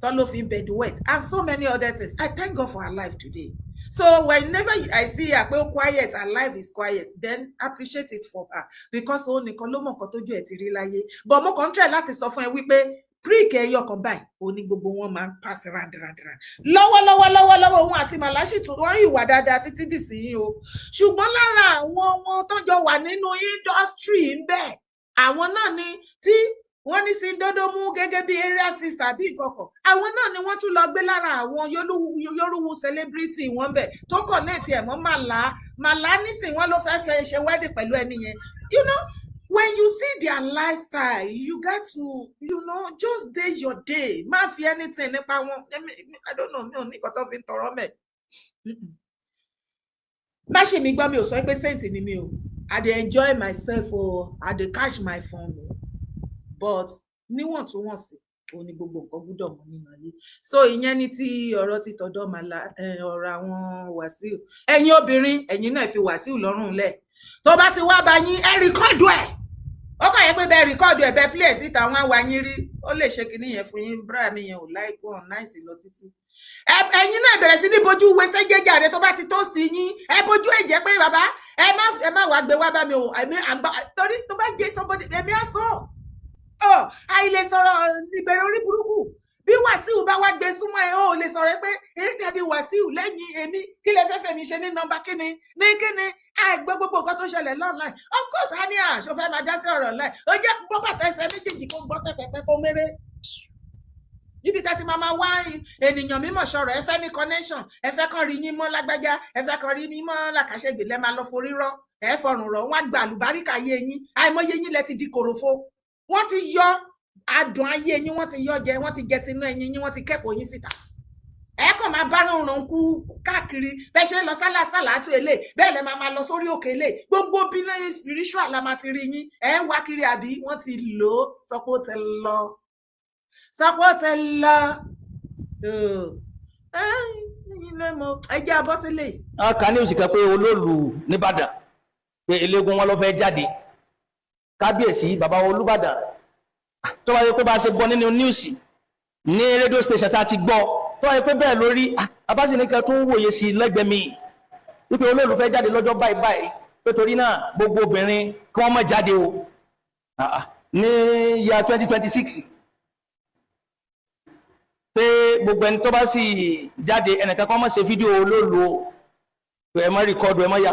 tó ló fi bed wet and so many other things I thank God for her life today so whenever I see her pé ó quiet her life is quiet then appreciate it for her because òun nìkan ló mọ̀ nǹkan tójú ẹ̀ ti rí láyé but mo kàn ń try láti sọ fún ẹ wípé prick ẹyọ kan báyìí ó ní gbogbo wọn máa ń pass randradra lọ́wọ́lọ́wọ́ òun àti Màlá sì tún wọ́n ìwà dáadáa títí dì sí yín o ṣùgbọ́n lára àwọn ọmọ tọ́jọ́ wà nínú industry ń bẹ àwọn náà ni tí wọ́n ní Síndodo mú gẹ́gẹ́ bí area sister bí ìkọ̀kọ̀ àwọn náà ni wọ́n tún lọ gbé lára àwọn Yorùwood celebrity wọn bẹ̀ tó connect ẹ̀ mọ́ Màlá nísìn wọn ló fẹ́ ṣe wedding pẹ̀lú ẹni yẹn when you see their lifestyle, you got to, just day your day. Má fi anything nípa wọn. I don't know, mi ò ní nǹkan tó fi tọrọ mẹ́. Má ṣe mi gbọ́ mi ò sọ pé saint ni mi o. I dey enjoy myself o, I dey catch my fun o. But níwọ̀ntúnwọ̀nsì ó ní gbogbo nǹkan gbọ́dọ̀ mọ nínú ayé. So ìyẹn ni ti ọ̀rọ̀ ti tọ̀dọ̀ màlá ọ̀rọ̀ àwọn Wàsíù. Ẹ̀yin obìnrin, ẹ̀yin náà fi Wàsíù lọ́rùn lẹ̀. Tó bá ti wá bá yín, ẹ rìkọ́ọ̀dù ẹ̀. Ó kàn yẹ pé bẹ́ẹ̀ rìkọ́ọ̀dù ẹ̀ bẹ́ẹ̀ play síta àwọn àwa yín rí. Ó lè ṣe kinní yẹn fún yín, bra mi yẹn ò láìpẹ́ wọn náìsì lọ títí. Ẹ̀yin náà bẹ̀rẹ̀ sí ní bojú wẹsẹ̀ jẹ́jàre tó bá ti tóòsì yín. Ẹ bojú ẹ̀jẹ̀ pé bàbá ẹ má wá gbé wá bá mi o. Torí tó bá jẹ́ somebody èmi á sọ. Àìlè sọ̀rọ̀ ìbẹ̀rẹ̀ orí burúkú. Bí Wàsíù bá wá gbé súnmọ́ ẹ ó lè sọ̀rọ̀ pé dàbí Wàsíù lẹ́yìn èmi kí lè fẹ́fẹ́ mi ṣe ní nọ́mbà kíni àìgbọ́ gbogbo nǹkan tó ṣẹlẹ̀ online. Of course a ní àṣọ fẹ́ máa dá sí ọ̀rọ̀ online. Ó jẹ́ bọ́bàtà ẹsẹ̀ méjèèjì kó gbọ́ pẹ́pẹ́pẹ́ kó méré. Níbi tá ti máa wá ènìyàn mímọ̀ sọ̀rọ̀ ẹ fẹ́ ní connection ẹ fẹ́ kàn rí yín mọ́ lágbájá ẹ fẹ́ kàn rí yín mọ́ làkàṣègbè lẹ́ máa lọ forí rọ́ ẹ fọrùn rọ̀ wọ́n á gba àlùbáríkà yé yín àìmọye yín lẹ ti di kòròfo wọ́n ti yọ adùn ayé yín wọ́n ti yọ jẹ wọ́n ti jẹ tinú ẹyin yín wọ́n ti kẹ́pọ̀ yín síta ẹ kàn máa bá rọrùn kú káàkiri bẹ́ẹ̀ ṣe ń lọ sálàsálà àti èlé bẹ́ẹ̀ lẹ máa lọ sórí òkè èlé gbogbo bí lẹ́yìn spiritual la máa ti rí yín ẹ ń wá kiri àbí wọ́n ti lò ó sọ pé ó ti lọ ẹ jẹ́ abọ́ sílẹ̀. wọ́n kà ní òsìkà pé olóòlù nìbàdàn pé eléégún wọn ló fẹ́ jáde kábíyèsí bàbá Olúbàdàn tó wáyé pé bá a ṣe gbọ́ nínú níùsì ní rédíò station tá a ti gbọ́ tó wáyé pé bẹ́ẹ̀ lórí abáṣenìkẹ́ tó ń wòye sí lẹ́gbẹ̀ẹ́ mi wípé olóòlù fẹ́ jáde lọ́jọ́ báyìí báyìí pé torí náà gbogbo obìnrin kí wọ́n má jáde o ní ya 2026 pé gbogbo ẹni tó bá sì jáde ẹnìkan kan má ṣe fídíò olóòlù ẹ má rìkọ́dù ẹ má yà